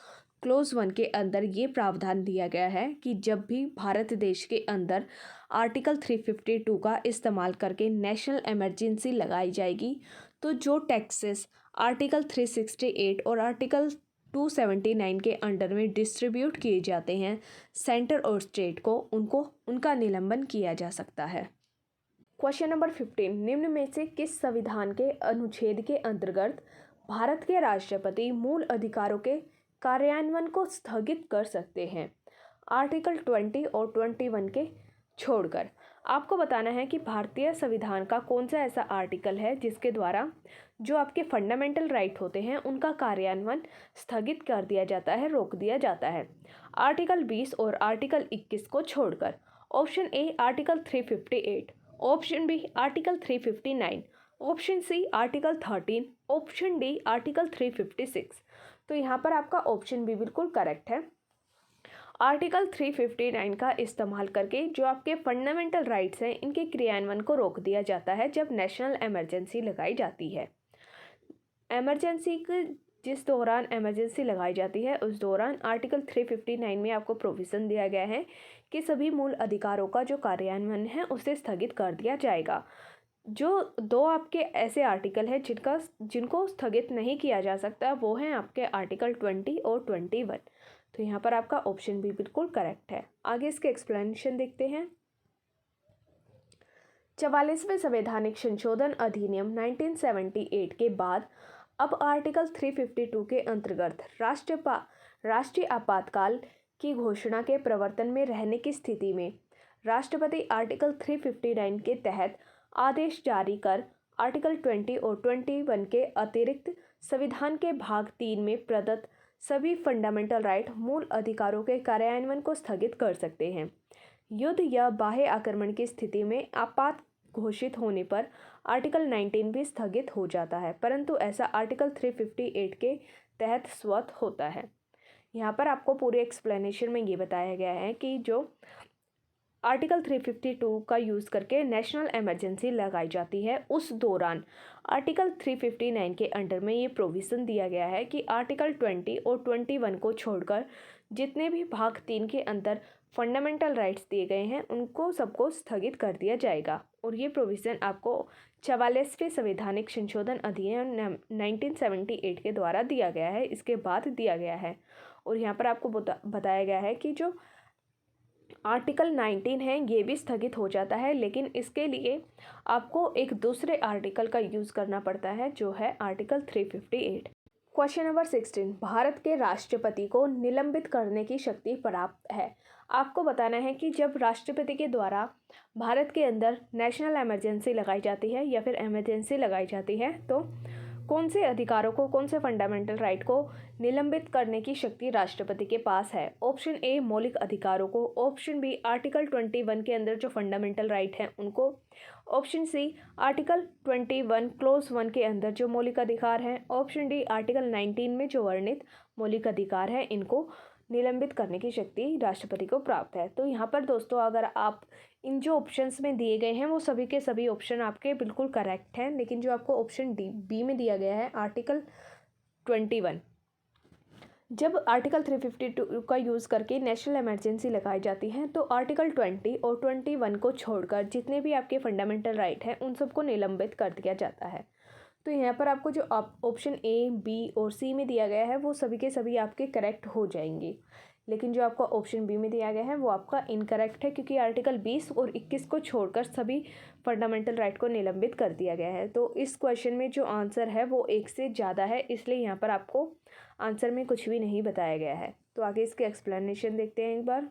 क्लोज 1 के अंदर ये प्रावधान दिया गया है कि जब भी भारत देश के अंदर आर्टिकल 352 का इस्तेमाल करके नेशनल इमरजेंसी लगाई जाएगी तो जो टैक्सेस आर्टिकल 368 और आर्टिकल 279 के अंडर में डिस्ट्रीब्यूट किए जाते हैं सेंटर और स्टेट को, उनका निलंबन किया जा सकता है। क्वेश्चन नंबर 15, निम्न में से किस संविधान के अनुच्छेद के अंतर्गत भारत के राष्ट्रपति मूल अधिकारों के कार्यान्वयन को स्थगित कर सकते हैं? आर्टिकल 20 और 21 के छोड़कर। आपको बताना है कि भारतीय संविधान का कौन सा ऐसा आर्टिकल है जिसके द्वारा जो आपके फंडामेंटल राइट होते हैं उनका कार्यान्वयन स्थगित कर दिया जाता है, रोक दिया जाता है। आर्टिकल 20 और आर्टिकल 21 को छोड़कर। Option A article 358, option B article 359, option C article 13, option D article 356। तो यहाँ पर आपका ऑप्शन बी बिल्कुल करेक्ट है। आर्टिकल 359 का इस्तेमाल करके जो आपके फंडामेंटल राइट्स हैं इनके क्रियान्वयन को रोक दिया जाता है जब नेशनल इमरजेंसी लगाई जाती है। इमरजेंसी के जिस दौरान इमरजेंसी लगाई जाती है उस दौरान आर्टिकल 359 में आपको प्रोविज़न दिया गया है कि सभी मूल अधिकारों का जो कार्यान्वयन है उसे स्थगित कर दिया जाएगा। जो दो आपके ऐसे आर्टिकल हैं जिनको स्थगित नहीं किया जा सकता वो हैं आपके आर्टिकल 20 और 21। तो यहाँ पर आपका ऑप्शन भी बिल्कुल करेक्ट है। आगे इसके एक्सप्लेनेशन देखते हैं। 44वें संवैधानिक संशोधन अधिनियम 1978 के बाद अब आर्टिकल 352 के अंतर्गत राष्ट्रीय आपातकाल की घोषणा के प्रवर्तन में रहने की स्थिति में राष्ट्रपति आर्टिकल 359 के तहत आदेश जारी कर आर्टिकल 20 और 21 के अतिरिक्त संविधान के भाग 3 में प्रदत्त सभी फंडामेंटल राइट मूल अधिकारों के कार्यान्वयन को स्थगित कर सकते हैं। युद्ध या बाह्य आक्रमण की स्थिति में आपात घोषित होने पर आर्टिकल 19 भी स्थगित हो जाता है, परंतु ऐसा आर्टिकल 358 के तहत स्वतः होता है। यहाँ पर आपको पूरे एक्सप्लेनेशन में ये बताया गया है कि जो आर्टिकल 352 का यूज़ करके नेशनल इमरजेंसी लगाई जाती है उस दौरान आर्टिकल 359 के अंडर में ये प्रोविज़न दिया गया है कि आर्टिकल 20 और 21 को छोड़कर जितने भी भाग 3 के अंदर फंडामेंटल राइट्स दिए गए हैं उनको सबको स्थगित कर दिया जाएगा। और ये प्रोविज़न आपको 44वें संवैधानिक संशोधन अधिनियम 1978 के द्वारा दिया गया है, इसके बाद दिया गया है। और यहाँ पर आपको बताया गया है कि जो आर्टिकल 19 है ये भी स्थगित हो जाता है, लेकिन इसके लिए आपको एक दूसरे आर्टिकल का यूज़ करना पड़ता है जो है आर्टिकल 358। क्वेश्चन नंबर 16, भारत के राष्ट्रपति को निलंबित करने की शक्ति प्राप्त है। आपको बताना है कि जब राष्ट्रपति के द्वारा भारत के अंदर नेशनल इमरजेंसी लगाई जाती है या फिर इमरजेंसी लगाई जाती है तो कौन से अधिकारों को, कौन से फंडामेंटल राइट को निलंबित करने की शक्ति राष्ट्रपति के पास है। ऑप्शन ए मौलिक अधिकारों को, ऑप्शन बी आर्टिकल 21 के अंदर जो फंडामेंटल राइट हैं उनको, ऑप्शन सी आर्टिकल 21 क्लोज 1 के अंदर जो मौलिक अधिकार हैं, ऑप्शन डी आर्टिकल 19 में जो वर्णित मौलिक अधिकार हैं इनको निलंबित करने की शक्ति राष्ट्रपति को प्राप्त है। तो यहाँ पर दोस्तों अगर आप इन जो ऑप्शंस में दिए गए हैं वो सभी के सभी ऑप्शन आपके बिल्कुल करेक्ट हैं, लेकिन जो आपको ऑप्शन बी में दिया गया है आर्टिकल 21, जब आर्टिकल 352 का यूज़ करके नेशनल इमरजेंसी लगाई जाती है तो आर्टिकल 20 और 21 को छोड़कर जितने भी आपके फंडामेंटल राइट हैं उन सबको निलंबित कर दिया जाता है। तो यहाँ पर आपको जो ऑप्शन ए, बी और सी में दिया गया है वो सभी के सभी आपके करेक्ट हो जाएंगे, लेकिन जो आपका ऑप्शन बी में दिया गया है वो आपका इनकरेक्ट है, क्योंकि आर्टिकल 20 और 21 को छोड़कर सभी फंडामेंटल राइट को निलंबित कर दिया गया है। तो इस क्वेश्चन में जो आंसर है वो एक से ज़्यादा है, इसलिए यहाँ पर आपको आंसर में कुछ भी नहीं बताया गया है। तो आगे इसके एक्सप्लेनेशन देखते हैं एक बार।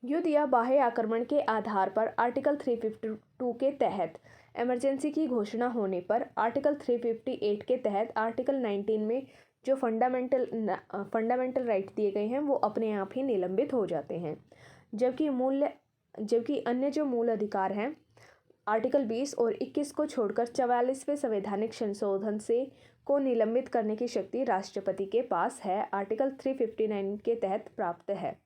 युद्ध या बाह्य आक्रमण के आधार पर आर्टिकल 352 के तहत इमरजेंसी की घोषणा होने पर आर्टिकल 358 के तहत आर्टिकल 19 में जो फंडामेंटल राइट दिए गए हैं वो अपने आप ही निलंबित हो जाते हैं, जबकि अन्य जो मूल अधिकार हैं आर्टिकल 20 और 21 को छोड़कर 44वें संवैधानिक संशोधन से को निलंबित करने की शक्ति राष्ट्रपति के पास है, आर्टिकल 359 के तहत प्राप्त है।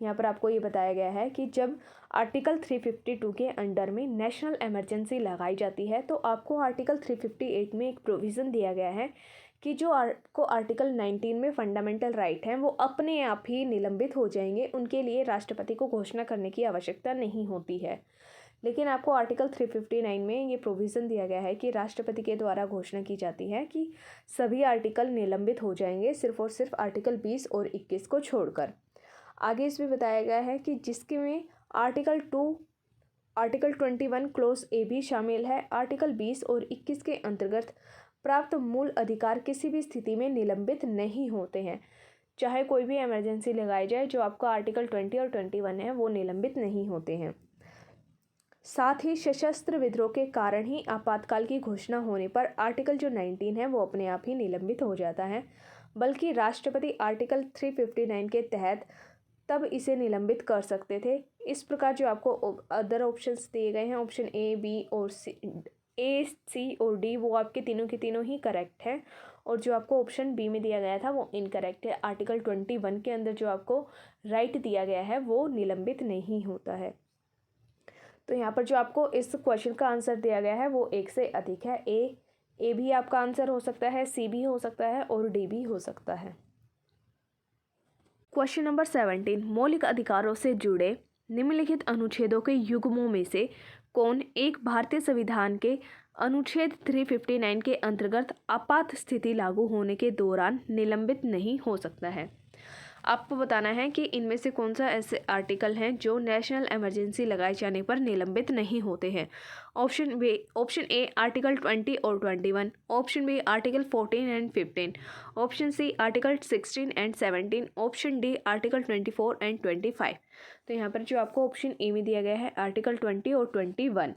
यहाँ पर आपको ये बताया गया है कि जब आर्टिकल 352 के अंडर में नेशनल इमरजेंसी लगाई जाती है तो आपको आर्टिकल 358 में एक प्रोविज़न दिया गया है कि जो आपको आर्टिकल 19 में फंडामेंटल राइट हैं वो अपने आप ही निलंबित हो जाएंगे, उनके लिए राष्ट्रपति को घोषणा करने की आवश्यकता नहीं होती है। लेकिन आपको आर्टिकल 359 में ये प्रोविज़न दिया गया है कि राष्ट्रपति के द्वारा घोषणा की जाती है कि सभी आर्टिकल निलंबित हो जाएंगे, सिर्फ और सिर्फ आर्टिकल 20 और 21 को छोड़कर। आगे इसमें बताया गया है कि जिसके में आर्टिकल 21 क्लोज ए भी शामिल है। आर्टिकल 20 और 21 के अंतर्गत प्राप्त मूल अधिकार किसी भी स्थिति में निलंबित नहीं होते हैं, चाहे कोई भी इमरजेंसी लगाई जाए, जो आपका आर्टिकल 20 और 21 है वो निलंबित नहीं होते हैं। साथ ही सशस्त्र विद्रोह के कारण ही आपातकाल की घोषणा होने पर आर्टिकल जो 19 है वो अपने आप ही निलंबित हो जाता है, बल्कि राष्ट्रपति आर्टिकल 359 के तहत तब इसे निलंबित कर सकते थे। इस प्रकार जो आपको अदर ऑप्शंस दिए गए हैं, ऑप्शन ए, बी और सी और डी, वो आपके तीनों के तीनों ही करेक्ट हैं, और जो आपको ऑप्शन बी में दिया गया था वो इनकरेक्ट है। आर्टिकल 21 के अंदर जो आपको राइट दिया गया है वो निलंबित नहीं होता है। तो यहाँ पर जो आपको इस क्वेश्चन का आंसर दिया गया है वो एक से अधिक है। ए भी आपका आंसर हो सकता है, सी भी हो सकता है और डी भी हो सकता है। क्वेश्चन नंबर 17, मौलिक अधिकारों से जुड़े निम्नलिखित अनुच्छेदों के युग्मों में से कौन एक भारतीय संविधान के अनुच्छेद 359 के अंतर्गत आपात स्थिति लागू होने के दौरान निलंबित नहीं हो सकता है। आपको बताना है कि इनमें से कौन सा ऐसे आर्टिकल हैं जो नेशनल इमरजेंसी लगाए जाने पर निलंबित नहीं होते हैं। ऑप्शन ए आर्टिकल 20 और 21, option B article 14 and 15, option C article 16 and 17, option D article 24 and 25। तो यहाँ पर जो आपको ऑप्शन ए में दिया गया है आर्टिकल 20 और 21।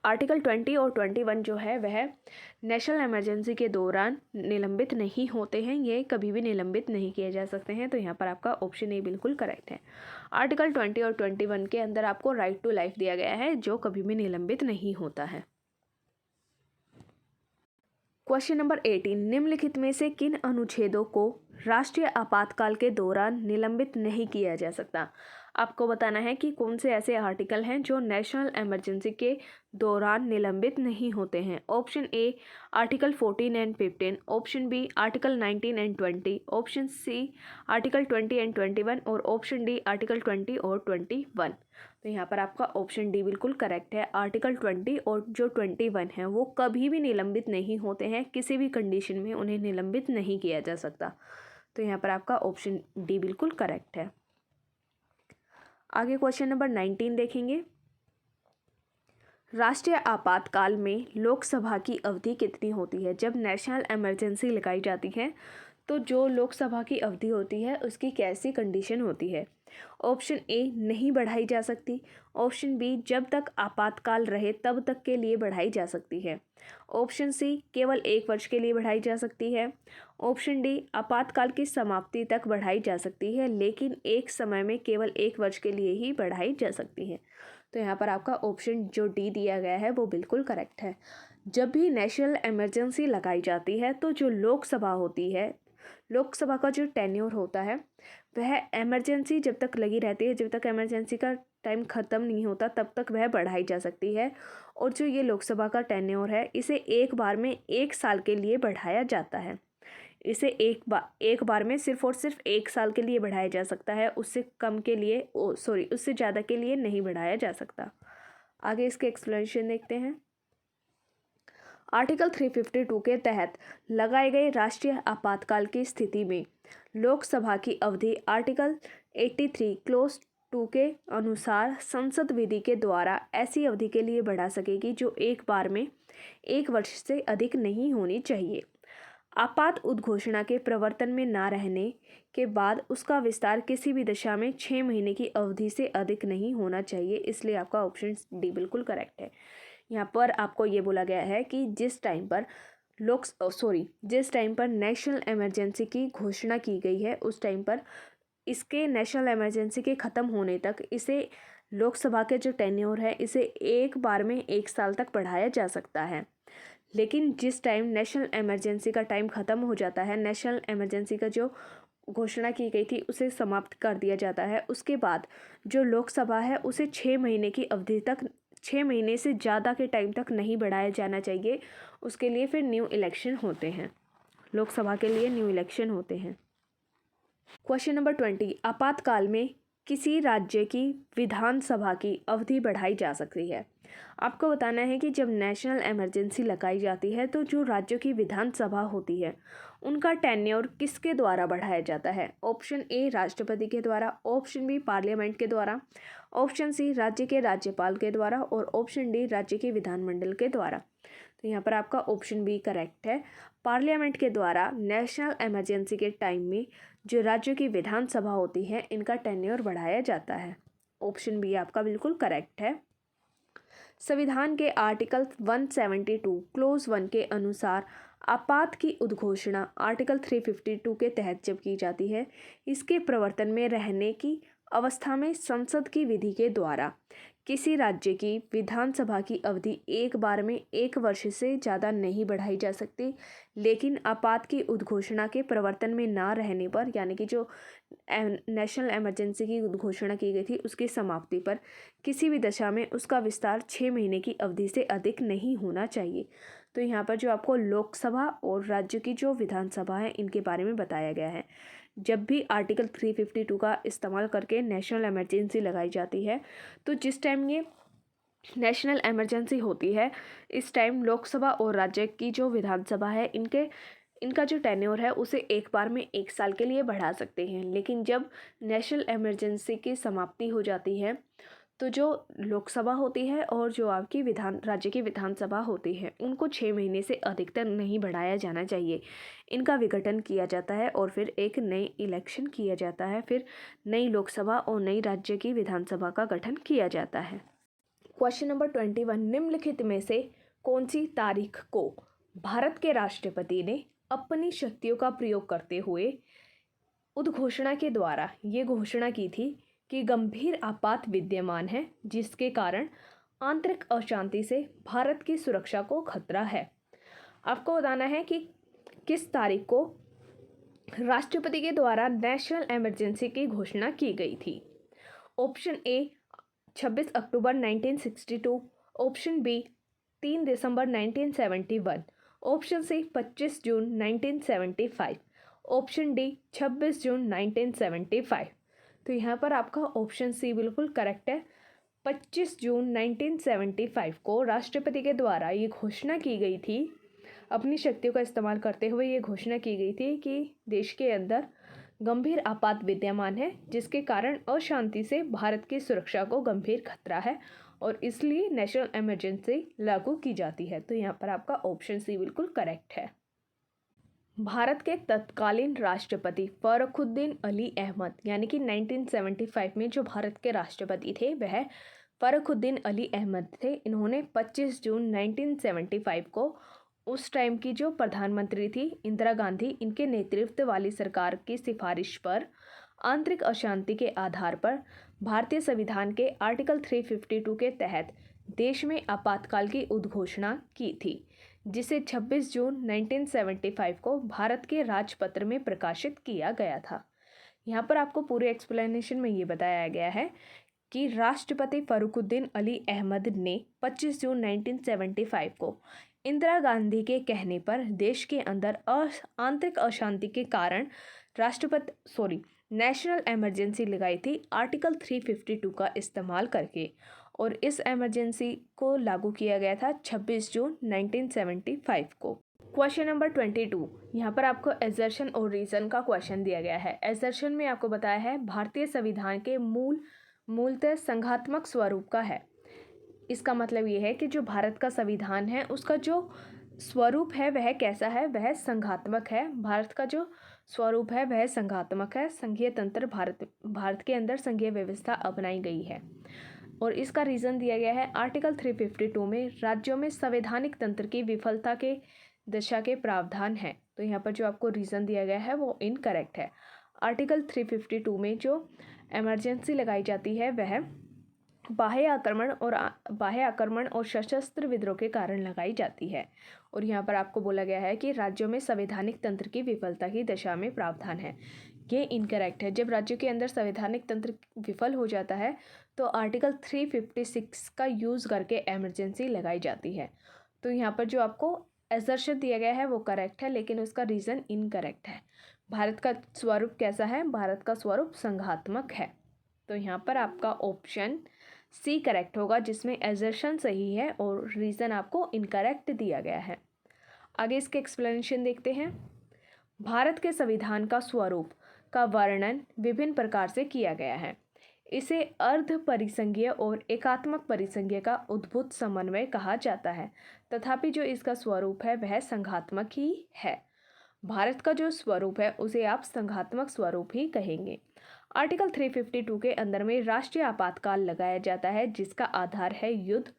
आर्टिकल 20 और 21 जो है वह नेशनल इमरजेंसी के दौरान निलंबित नहीं होते हैं, ये कभी भी निलंबित नहीं किए जा सकते हैं। तो यहाँ पर आपका ऑप्शन ए बिल्कुल करेक्ट है। आर्टिकल 20 और 21 के अंदर आपको राइट टू लाइफ दिया गया है जो कभी भी निलंबित नहीं होता है। क्वेश्चन नंबर 18, निम्नलिखित में से किन अनुच्छेदों को राष्ट्रीय आपातकाल के दौरान निलंबित नहीं किया जा सकता। आपको बताना है कि कौन से ऐसे आर्टिकल हैं जो नेशनल इमरजेंसी के दौरान निलंबित नहीं होते हैं। Option A article 14 and 15, option B article 19 and 20, option C article 20 and 21 और ऑप्शन डी आर्टिकल 20 और 21। तो यहाँ पर आपका ऑप्शन डी बिल्कुल करेक्ट है। आर्टिकल 20 और जो 21 है वो कभी भी निलंबित नहीं होते हैं, किसी भी कंडीशन में उन्हें निलंबित नहीं किया जा सकता। तो यहाँ पर आपका ऑप्शन डी बिल्कुल करेक्ट है। आगे क्वेश्चन नंबर 19 देखेंगे। राष्ट्रीय आपातकाल में लोकसभा की अवधि कितनी होती है? जब नेशनल इमरजेंसी लगाई जाती है तो जो लोकसभा की अवधि होती है उसकी कैसी कंडीशन होती है? ऑप्शन ए नहीं बढ़ाई जा सकती, ऑप्शन बी जब तक आपातकाल रहे तब तक के लिए बढ़ाई जा सकती है, ऑप्शन सी केवल 1 वर्ष के लिए बढ़ाई जा सकती है, ऑप्शन डी आपातकाल की समाप्ति तक बढ़ाई जा सकती है लेकिन एक समय में केवल 1 वर्ष के लिए ही बढ़ाई जा सकती है। तो यहाँ पर आपका ऑप्शन जो डी दिया गया है वो बिल्कुल करेक्ट है। जब भी नेशनल इमरजेंसी लगाई जाती है तो जो लोकसभा होती है, लोकसभा का जो टेन्योर होता है वह इमरजेंसी जब तक लगी रहती है, जब तक इमरजेंसी का टाइम ख़त्म नहीं होता तब तक वह बढ़ाई जा सकती है। और जो ये लोकसभा का टेन्योर है इसे एक बार में 1 साल के लिए बढ़ाया जाता है। इसे एक बार में सिर्फ और सिर्फ 1 साल के लिए बढ़ाया जा सकता है, उससे कम के लिए उससे ज़्यादा के लिए नहीं बढ़ाया जा सकता। आगे इसके एक्सप्लेनेशन देखते हैं। आर्टिकल 352 के तहत लगाए गए राष्ट्रीय आपातकाल की स्थिति में लोकसभा की अवधि आर्टिकल 83 क्लोज 2 के अनुसार संसद विधि के द्वारा ऐसी अवधि के लिए बढ़ा सकेगी जो एक बार में 1 वर्ष से अधिक नहीं होनी चाहिए। आपात उद्घोषणा के प्रवर्तन में ना रहने के बाद उसका विस्तार किसी भी दशा में 6 महीने की अवधि से अधिक नहीं होना चाहिए, इसलिए आपका ऑप्शन डी बिल्कुल करेक्ट है। यहाँ पर आपको ये बोला गया है कि जिस टाइम पर नेशनल इमरजेंसी की घोषणा की गई है उस टाइम पर इसके नेशनल इमरजेंसी के ख़त्म होने तक इसे लोकसभा के जो टेन्योर है इसे एक बार में 1 साल तक बढ़ाया जा सकता है। लेकिन जिस टाइम नेशनल इमरजेंसी का टाइम ख़त्म हो जाता है, नेशनल इमरजेंसी का जो घोषणा की गई थी उसे समाप्त कर दिया जाता है, उसके बाद जो लोकसभा है उसे 6 महीने की अवधि तक 6 महीने से ज़्यादा के टाइम तक नहीं बढ़ाया जाना चाहिए। उसके लिए फिर न्यू इलेक्शन होते हैं, लोकसभा के लिए न्यू इलेक्शन होते हैं। Question number 20। आपातकाल में किसी राज्य की विधानसभा की अवधि बढ़ाई जा सकती है। आपको बताना है कि जब नेशनल इमरजेंसी लगाई जाती है तो जो राज्यों की विधानसभा होती है उनका टेन्योर किसके द्वारा बढ़ाया जाता है? ऑप्शन ए राष्ट्रपति के द्वारा, ऑप्शन बी पार्लियामेंट के द्वारा, ऑप्शन सी राज्य के राज्यपाल के द्वारा और ऑप्शन डी राज्य के विधानमंडल के द्वारा। तो यहाँ पर आपका ऑप्शन बी करेक्ट है। पार्लियामेंट के द्वारा नेशनल इमरजेंसी के टाइम में जो राज्यों की विधानसभा होती है इनका टेन्योर बढ़ाया जाता है। ऑप्शन बी आपका बिल्कुल करेक्ट है। संविधान के आर्टिकल 172 क्लोज 1 के अनुसार आपात की उद्घोषणा आर्टिकल 352 के तहत जब की जाती है, इसके प्रवर्तन में रहने की अवस्था में संसद की विधि के द्वारा किसी राज्य की विधानसभा की अवधि एक बार में 1 वर्ष से ज़्यादा नहीं बढ़ाई जा सकती, लेकिन आपात की उद्घोषणा के प्रवर्तन में ना रहने पर, यानी कि जो नेशनल इमरजेंसी की उद्घोषणा की गई थी उसकी समाप्ति पर किसी भी दशा में उसका विस्तार 6 महीने की अवधि से अधिक नहीं होना चाहिए। तो यहाँ पर जो आपको लोकसभा और राज्य की जो विधानसभा है इनके बारे में बताया गया है। जब भी आर्टिकल 352 का इस्तेमाल करके नेशनल इमरजेंसी लगाई जाती है तो जिस टाइम ये नेशनल इमरजेंसी होती है इस टाइम लोकसभा और राज्य की जो विधानसभा है इनका जो टेन्योर है उसे एक बार में 1 साल के लिए बढ़ा सकते हैं। लेकिन जब नेशनल इमरजेंसी की समाप्ति हो जाती है तो जो लोकसभा होती है और जो आपकी राज्य की विधानसभा होती है उनको 6 महीने से अधिकतर नहीं बढ़ाया जाना चाहिए। इनका विघटन किया जाता है और फिर एक नई इलेक्शन किया जाता है, फिर नई लोकसभा और नई राज्य की विधानसभा का गठन किया जाता है। Question number 21। निम्नलिखित में से कौन सी तारीख को भारत के राष्ट्रपति ने अपनी शक्तियों का प्रयोग करते हुए उद्घोषणा के द्वारा ये घोषणा की थी कि गंभीर आपात विद्यमान है जिसके कारण आंतरिक अशांति से भारत की सुरक्षा को खतरा है। आपको बताना है कि किस तारीख को राष्ट्रपति के द्वारा नेशनल इमरजेंसी की घोषणा की गई थी। ऑप्शन ए 26 अक्टूबर 1962, ऑप्शन बी 3 दिसंबर 1971, ऑप्शन सी 25 जून 1975, ऑप्शन डी 26 जून 1975। तो यहाँ पर आपका ऑप्शन सी बिल्कुल करेक्ट है। 25 जून 1975 को राष्ट्रपति के द्वारा ये घोषणा की गई थी, अपनी शक्तियों का इस्तेमाल करते हुए ये घोषणा की गई थी कि देश के अंदर गंभीर आपात विद्यमान है जिसके कारण अशांति से भारत की सुरक्षा को गंभीर खतरा है और इसलिए नेशनल इमरजेंसी लागू की जाती है। तो यहाँ पर आपका ऑप्शन सी बिल्कुल करेक्ट है। भारत के तत्कालीन राष्ट्रपति फरुखुद्दीन अली अहमद यानी कि 1975 में जो भारत के राष्ट्रपति थे वह फरुखुद्दीन अली अहमद थे। इन्होंने 25 जून 1975 को उस टाइम की जो प्रधानमंत्री थी इंदिरा गांधी, इनके नेतृत्व वाली सरकार की सिफारिश पर आंतरिक अशांति के आधार पर भारतीय संविधान के आर्टिकल 352 के तहत देश में आपातकाल की उद्घोषणा की थी, जिसे 26 जून 1975 को भारत के राजपत्र में प्रकाशित किया गया था। यहाँ पर आपको पूरे एक्सप्लेनेशन में ये बताया गया है कि राष्ट्रपति फरुखुद्दीन अली अहमद ने 25 जून 1975 को इंदिरा गांधी के कहने पर देश के अंदर आंतरिक अशांति के कारण नेशनल इमरजेंसी लगाई थी आर्टिकल 352 का इस्तेमाल करके, और इस इमरजेंसी को लागू किया गया था 26 जून 1975 को। क्वेश्चन नंबर 22, यहाँ पर आपको एजर्शन और रीज़न का क्वेश्चन दिया गया है। एजर्शन में आपको बताया है भारतीय संविधान के मूलतः संघात्मक स्वरूप का है। इसका मतलब ये है कि जो भारत का संविधान है उसका जो स्वरूप है वह कैसा है, वह संघात्मक है। भारत का जो स्वरूप है वह संघात्मक है। संघीय तंत्र भारत के अंदर संघीय व्यवस्था अपनाई गई है, और इसका रीज़न दिया गया है आर्टिकल 352 में राज्यों में संवैधानिक तंत्र की विफलता के दशा के प्रावधान है। तो यहाँ पर जो आपको रीज़न दिया गया है वो इनकरेक्ट है। आर्टिकल 352 में जो इमरजेंसी लगाई जाती है वह बाह्य आक्रमण और सशस्त्र विद्रोह के कारण लगाई जाती है, और यहाँ पर आपको बोला गया है कि राज्यों में संवैधानिक तंत्र की विफलता की दशा में प्रावधान है। ये इनकरेक्ट है। जब राज्यों के अंदर संवैधानिक तंत्र विफल हो जाता है तो आर्टिकल 356 का यूज़ करके इमरजेंसी लगाई जाती है। तो यहाँ पर जो आपको असर्शन दिया गया है वो करेक्ट है, लेकिन उसका रीज़न इनकरेक्ट है। भारत का स्वरूप कैसा है? भारत का स्वरूप संघात्मक है। तो यहाँ पर आपका ऑप्शन सी करेक्ट होगा, जिसमें असर्शन सही है और रीज़न आपको इनकरेक्ट दिया गया है। आगे इसके एक्सप्लेनेशन देखते हैं। भारत के संविधान का स्वरूप का वर्णन विभिन्न प्रकार से किया गया है। इसे अर्ध परिसंघीय और एकात्मक परिसंघीय का उद्भूत समन्वय कहा जाता है, तथापि जो इसका स्वरूप है वह संघात्मक ही है। भारत का जो स्वरूप है उसे आप संघात्मक स्वरूप ही कहेंगे। आर्टिकल 352 के अंदर में राष्ट्रीय आपातकाल लगाया जाता है, जिसका आधार है युद्ध,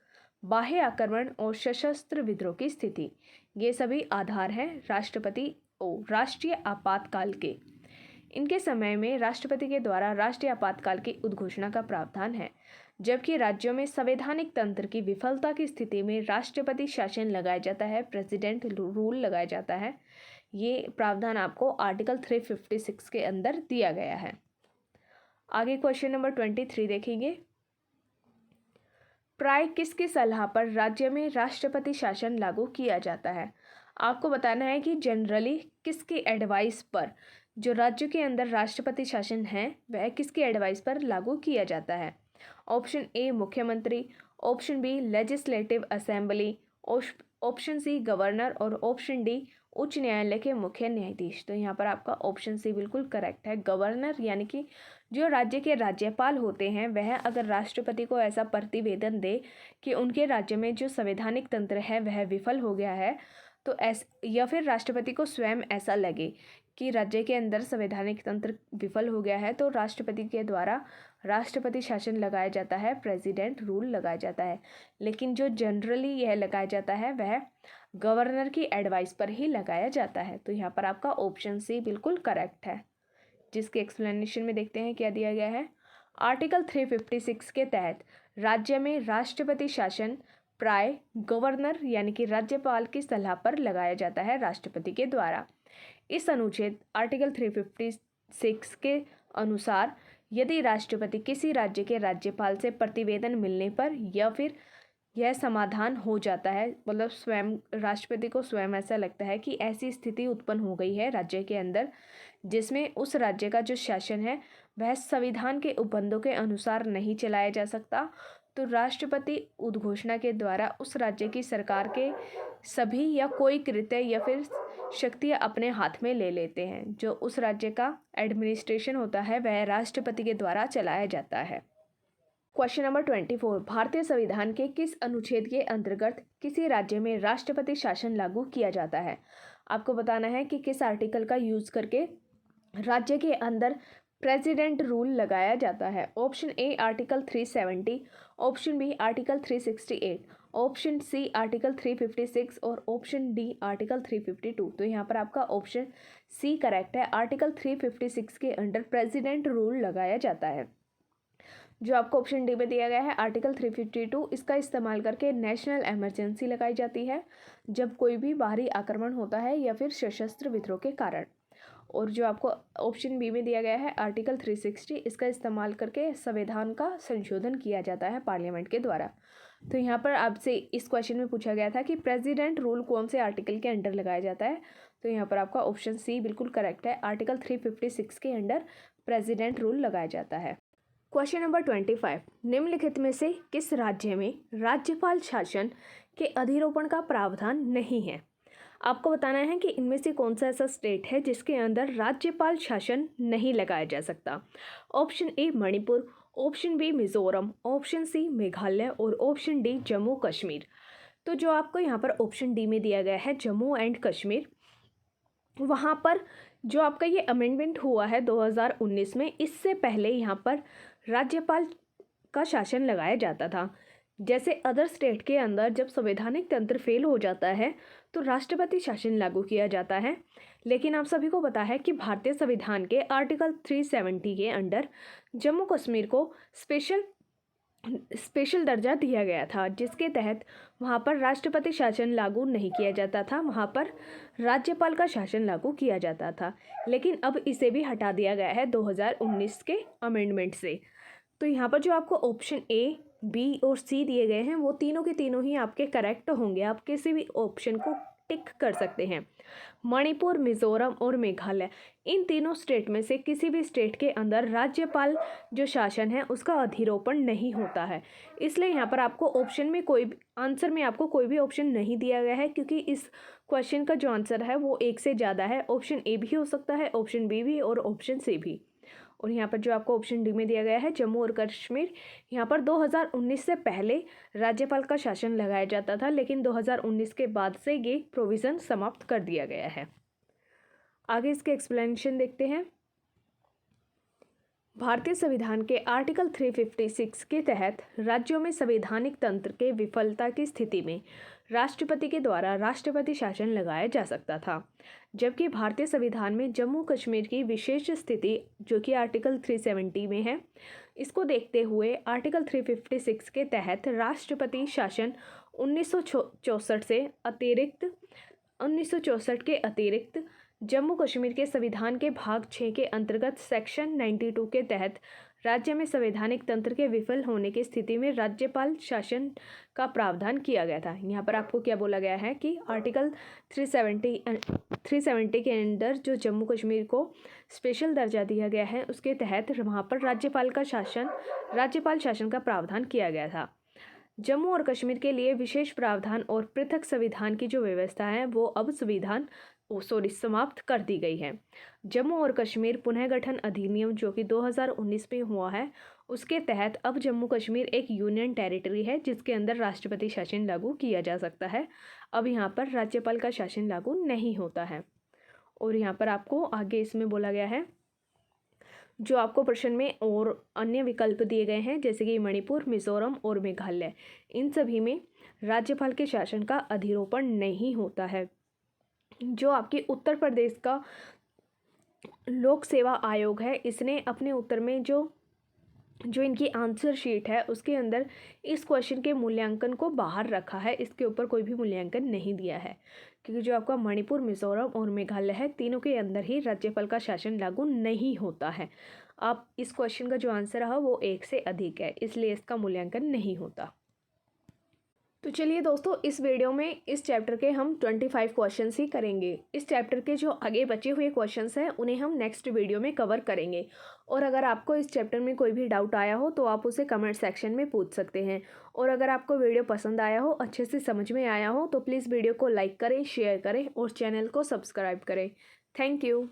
बाह्य आक्रमण और सशस्त्र विद्रोह की स्थिति। ये सभी आधार हैं राष्ट्रीय आपातकाल के। इनके समय में राष्ट्रपति के द्वारा राष्ट्रीय आपातकाल की उद्घोषणा का प्रावधान है, जबकि राज्यों में संवैधानिक तंत्र की विफलता की स्थिति में राष्ट्रपति शासन लगाया जाता है, प्रेसिडेंट रूल लगाया जाता है। ये प्रावधान आपको आर्टिकल 356 के अंदर दिया गया है। आगे क्वेश्चन नंबर 23 देखेंगे। प्राय किसकी सलाह पर राज्य में राष्ट्रपति शासन लागू किया जाता है? आपको बताना है कि जनरली किसकी एडवाइस पर जो राज्य के अंदर राष्ट्रपति शासन है वह किसकी एडवाइस पर लागू किया जाता है। ऑप्शन ए मुख्यमंत्री, option B legislative assembly, option C governor और ऑप्शन डी उच्च न्यायालय के मुख्य न्यायाधीश। तो यहाँ पर आपका ऑप्शन सी बिल्कुल करेक्ट है। गवर्नर यानी कि जो राज्य के राज्यपाल होते हैं वह अगर राष्ट्रपति को ऐसा प्रतिवेदन दे कि उनके राज्य में जो संवैधानिक तंत्र है वह विफल हो गया है, तो या फिर राष्ट्रपति को स्वयं ऐसा लगे कि राज्य के अंदर संवैधानिक तंत्र विफल हो गया है, तो राष्ट्रपति के द्वारा राष्ट्रपति शासन लगाया जाता है, प्रेसिडेंट रूल लगाया जाता है। लेकिन जो जनरली यह लगाया जाता है वह गवर्नर की एडवाइस पर ही लगाया जाता है। तो यहाँ पर आपका ऑप्शन सी बिल्कुल करेक्ट है, जिसके एक्सप्लेनेशन में देखते हैं क्या दिया गया है। आर्टिकल 356 के तहत राज्य में राष्ट्रपति शासन प्राय गवर्नर यानी कि राज्यपाल की सलाह पर लगाया जाता है राष्ट्रपति के द्वारा। इस अनुच्छेद आर्टिकल 356 के अनुसार यदि राष्ट्रपति किसी राज्य के राज्यपाल से प्रतिवेदन मिलने पर या फिर यह समाधान हो जाता है, मतलब स्वयं राष्ट्रपति को स्वयं ऐसा लगता है कि ऐसी स्थिति उत्पन्न हो गई है राज्य के अंदर जिसमें उस राज्य का जो शासन है वह संविधान के उपबंधों के अनुसार नहीं चलाया जा सकता, तो राष्ट्रपति उद्घोषणा के द्वारा उस राज्य की सरकार के सभी या कोई कृत्य या फिर शक्तियाँ अपने हाथ में ले लेते हैं। जो उस राज्य का एडमिनिस्ट्रेशन होता है वह राष्ट्रपति के द्वारा चलाया जाता है। क्वेश्चन नंबर 24, भारतीय संविधान के किस अनुच्छेद के अंतर्गत किसी राज्य में राष्ट्रपति शासन लागू किया जाता है? आपको बताना है कि किस आर्टिकल का यूज करके राज्य के अंदर प्रेसिडेंट रूल लगाया जाता है। Option A article 370, option B article 368, option C article 356 और ऑप्शन डी आर्टिकल 352। तो यहाँ पर आपका ऑप्शन सी करेक्ट है। आर्टिकल 356 के अंडर प्रेसिडेंट रूल लगाया जाता है। जो आपको ऑप्शन डी में दिया गया है आर्टिकल 352, इसका इस्तेमाल करके नेशनल इमरजेंसी लगाई जाती है जब कोई भी बाहरी आक्रमण होता है या फिर सशस्त्र विद्रोह के कारण। और जो आपको ऑप्शन बी में दिया गया है आर्टिकल 360, इसका इस्तेमाल करके संविधान का संशोधन किया जाता है पार्लियामेंट के द्वारा। तो यहाँ पर आपसे इस क्वेश्चन में पूछा गया था कि प्रेसिडेंट रूल कौन से आर्टिकल के अंडर लगाया जाता है। तो यहाँ पर आपका ऑप्शन सी बिल्कुल करेक्ट है। आर्टिकल 356 के अंडर प्रेसिडेंट रूल लगाया जाता है। क्वेश्चन नंबर 25, निम्नलिखित में से किस राज्य में राज्यपाल शासन के अधिरोपण का प्रावधान नहीं है? आपको बताना है कि इनमें से कौन सा ऐसा स्टेट है जिसके अंदर राज्यपाल शासन नहीं लगाया जा सकता। Option A Manipur, option B Mizoram, option C Meghalaya और ऑप्शन डी जम्मू कश्मीर। तो जो आपको यहाँ पर ऑप्शन डी में दिया गया है जम्मू एंड कश्मीर, वहाँ पर जो आपका ये अमेंडमेंट हुआ है 2019 में, इससे पहले यहाँ पर राज्यपाल का शासन लगाया जाता था। जैसे अदर स्टेट के अंदर जब संवैधानिक तंत्र फेल हो जाता है तो राष्ट्रपति शासन लागू किया जाता है, लेकिन आप सभी को पता है कि भारतीय संविधान के आर्टिकल 370 के अंडर जम्मू कश्मीर को स्पेशल दर्जा दिया गया था, जिसके तहत वहाँ पर राष्ट्रपति शासन लागू नहीं किया जाता था, वहाँ पर राज्यपाल का शासन लागू किया जाता था। लेकिन अब इसे भी हटा दिया गया है 2019 के अमेंडमेंट से। तो यहाँ पर जो आपको ऑप्शन ए, बी और सी दिए गए हैं वो तीनों के तीनों ही आपके करेक्ट होंगे। आप किसी भी ऑप्शन को टिक कर सकते हैं। मणिपुर, मिजोरम और मेघालय, इन तीनों स्टेट में से किसी भी स्टेट के अंदर राज्यपाल जो शासन है उसका अधिरोपण नहीं होता है। इसलिए यहाँ पर आपको ऑप्शन में आंसर में आपको कोई भी ऑप्शन नहीं दिया गया है, क्योंकि इस क्वेश्चन का जो आंसर है वो एक से ज़्यादा है। ऑप्शन ए भी हो सकता है, ऑप्शन बी भी और ऑप्शन सी भी। और यहाँ पर जो आपको ऑप्शन डी में दिया गया है जम्मू और कश्मीर, यहाँ पर 2019 से पहले राज्यपाल का शासन लगाया जाता था, लेकिन 2019 के बाद से ये प्रोविज़न समाप्त कर दिया गया है। आगे इसके एक्सप्लेनेशन देखते हैं। भारतीय संविधान के आर्टिकल 356 के तहत राज्यों में संवैधानिक तंत्र के विफलता की स्थिति में राष्ट्रपति के द्वारा राष्ट्रपति शासन लगाया जा सकता था, जबकि भारतीय संविधान में जम्मू कश्मीर की विशेष स्थिति जो कि आर्टिकल 370 में है, इसको देखते हुए आर्टिकल 356 के तहत राष्ट्रपति शासन 1964 के अतिरिक्त जम्मू कश्मीर के संविधान के भाग 6 के अंतर्गत सेक्शन 92 के तहत राज्य में संवैधानिक तंत्र के विफल होने की स्थिति में राज्यपाल शासन का प्रावधान किया गया था। यहाँ पर आपको क्या बोला गया है कि आर्टिकल 370 के अंदर जो जम्मू कश्मीर को स्पेशल दर्जा दिया गया है उसके तहत वहाँ पर राज्यपाल शासन का प्रावधान किया गया था। जम्मू और कश्मीर के लिए विशेष प्रावधान और पृथक संविधान की जो व्यवस्था है वो अब समाप्त कर दी गई है। जम्मू और कश्मीर पुनः गठन अधिनियम जो कि 2019 में हुआ है, उसके तहत अब जम्मू कश्मीर एक यूनियन टेरिटरी है जिसके अंदर राष्ट्रपति शासन लागू किया जा सकता है। अब यहाँ पर राज्यपाल का शासन लागू नहीं होता है। और यहाँ पर आपको आगे इसमें बोला गया है जो आपको प्रश्न में और अन्य विकल्प दिए गए हैं, जैसे कि मणिपुर, मिजोरम और मेघालय, इन सभी में राज्यपाल के शासन का अधिरोपण नहीं होता है। जो आपके उत्तर प्रदेश का लोक सेवा आयोग है, इसने अपने उत्तर में जो इनकी आंसर शीट है उसके अंदर इस क्वेश्चन के मूल्यांकन को बाहर रखा है, इसके ऊपर कोई भी मूल्यांकन नहीं दिया है, क्योंकि जो आपका मणिपुर, मिजोरम और मेघालय है, तीनों के अंदर ही राज्यपाल का शासन लागू नहीं होता है। आप इस क्वेश्चन का जो आंसर रहा वो 1 से अधिक है, इसलिए इसका मूल्यांकन नहीं होता। तो चलिए दोस्तों, इस वीडियो में इस चैप्टर के हम 25 क्वेश्चंस ही करेंगे। इस चैप्टर के जो आगे बचे हुए क्वेश्चंस हैं उन्हें हम नेक्स्ट वीडियो में कवर करेंगे। और अगर आपको इस चैप्टर में कोई भी डाउट आया हो तो आप उसे कमेंट सेक्शन में पूछ सकते हैं। और अगर आपको वीडियो पसंद आया हो, अच्छे से समझ में आया हो, तो प्लीज़ वीडियो को लाइक करें, शेयर करें और चैनल को सब्सक्राइब करें। Thank you.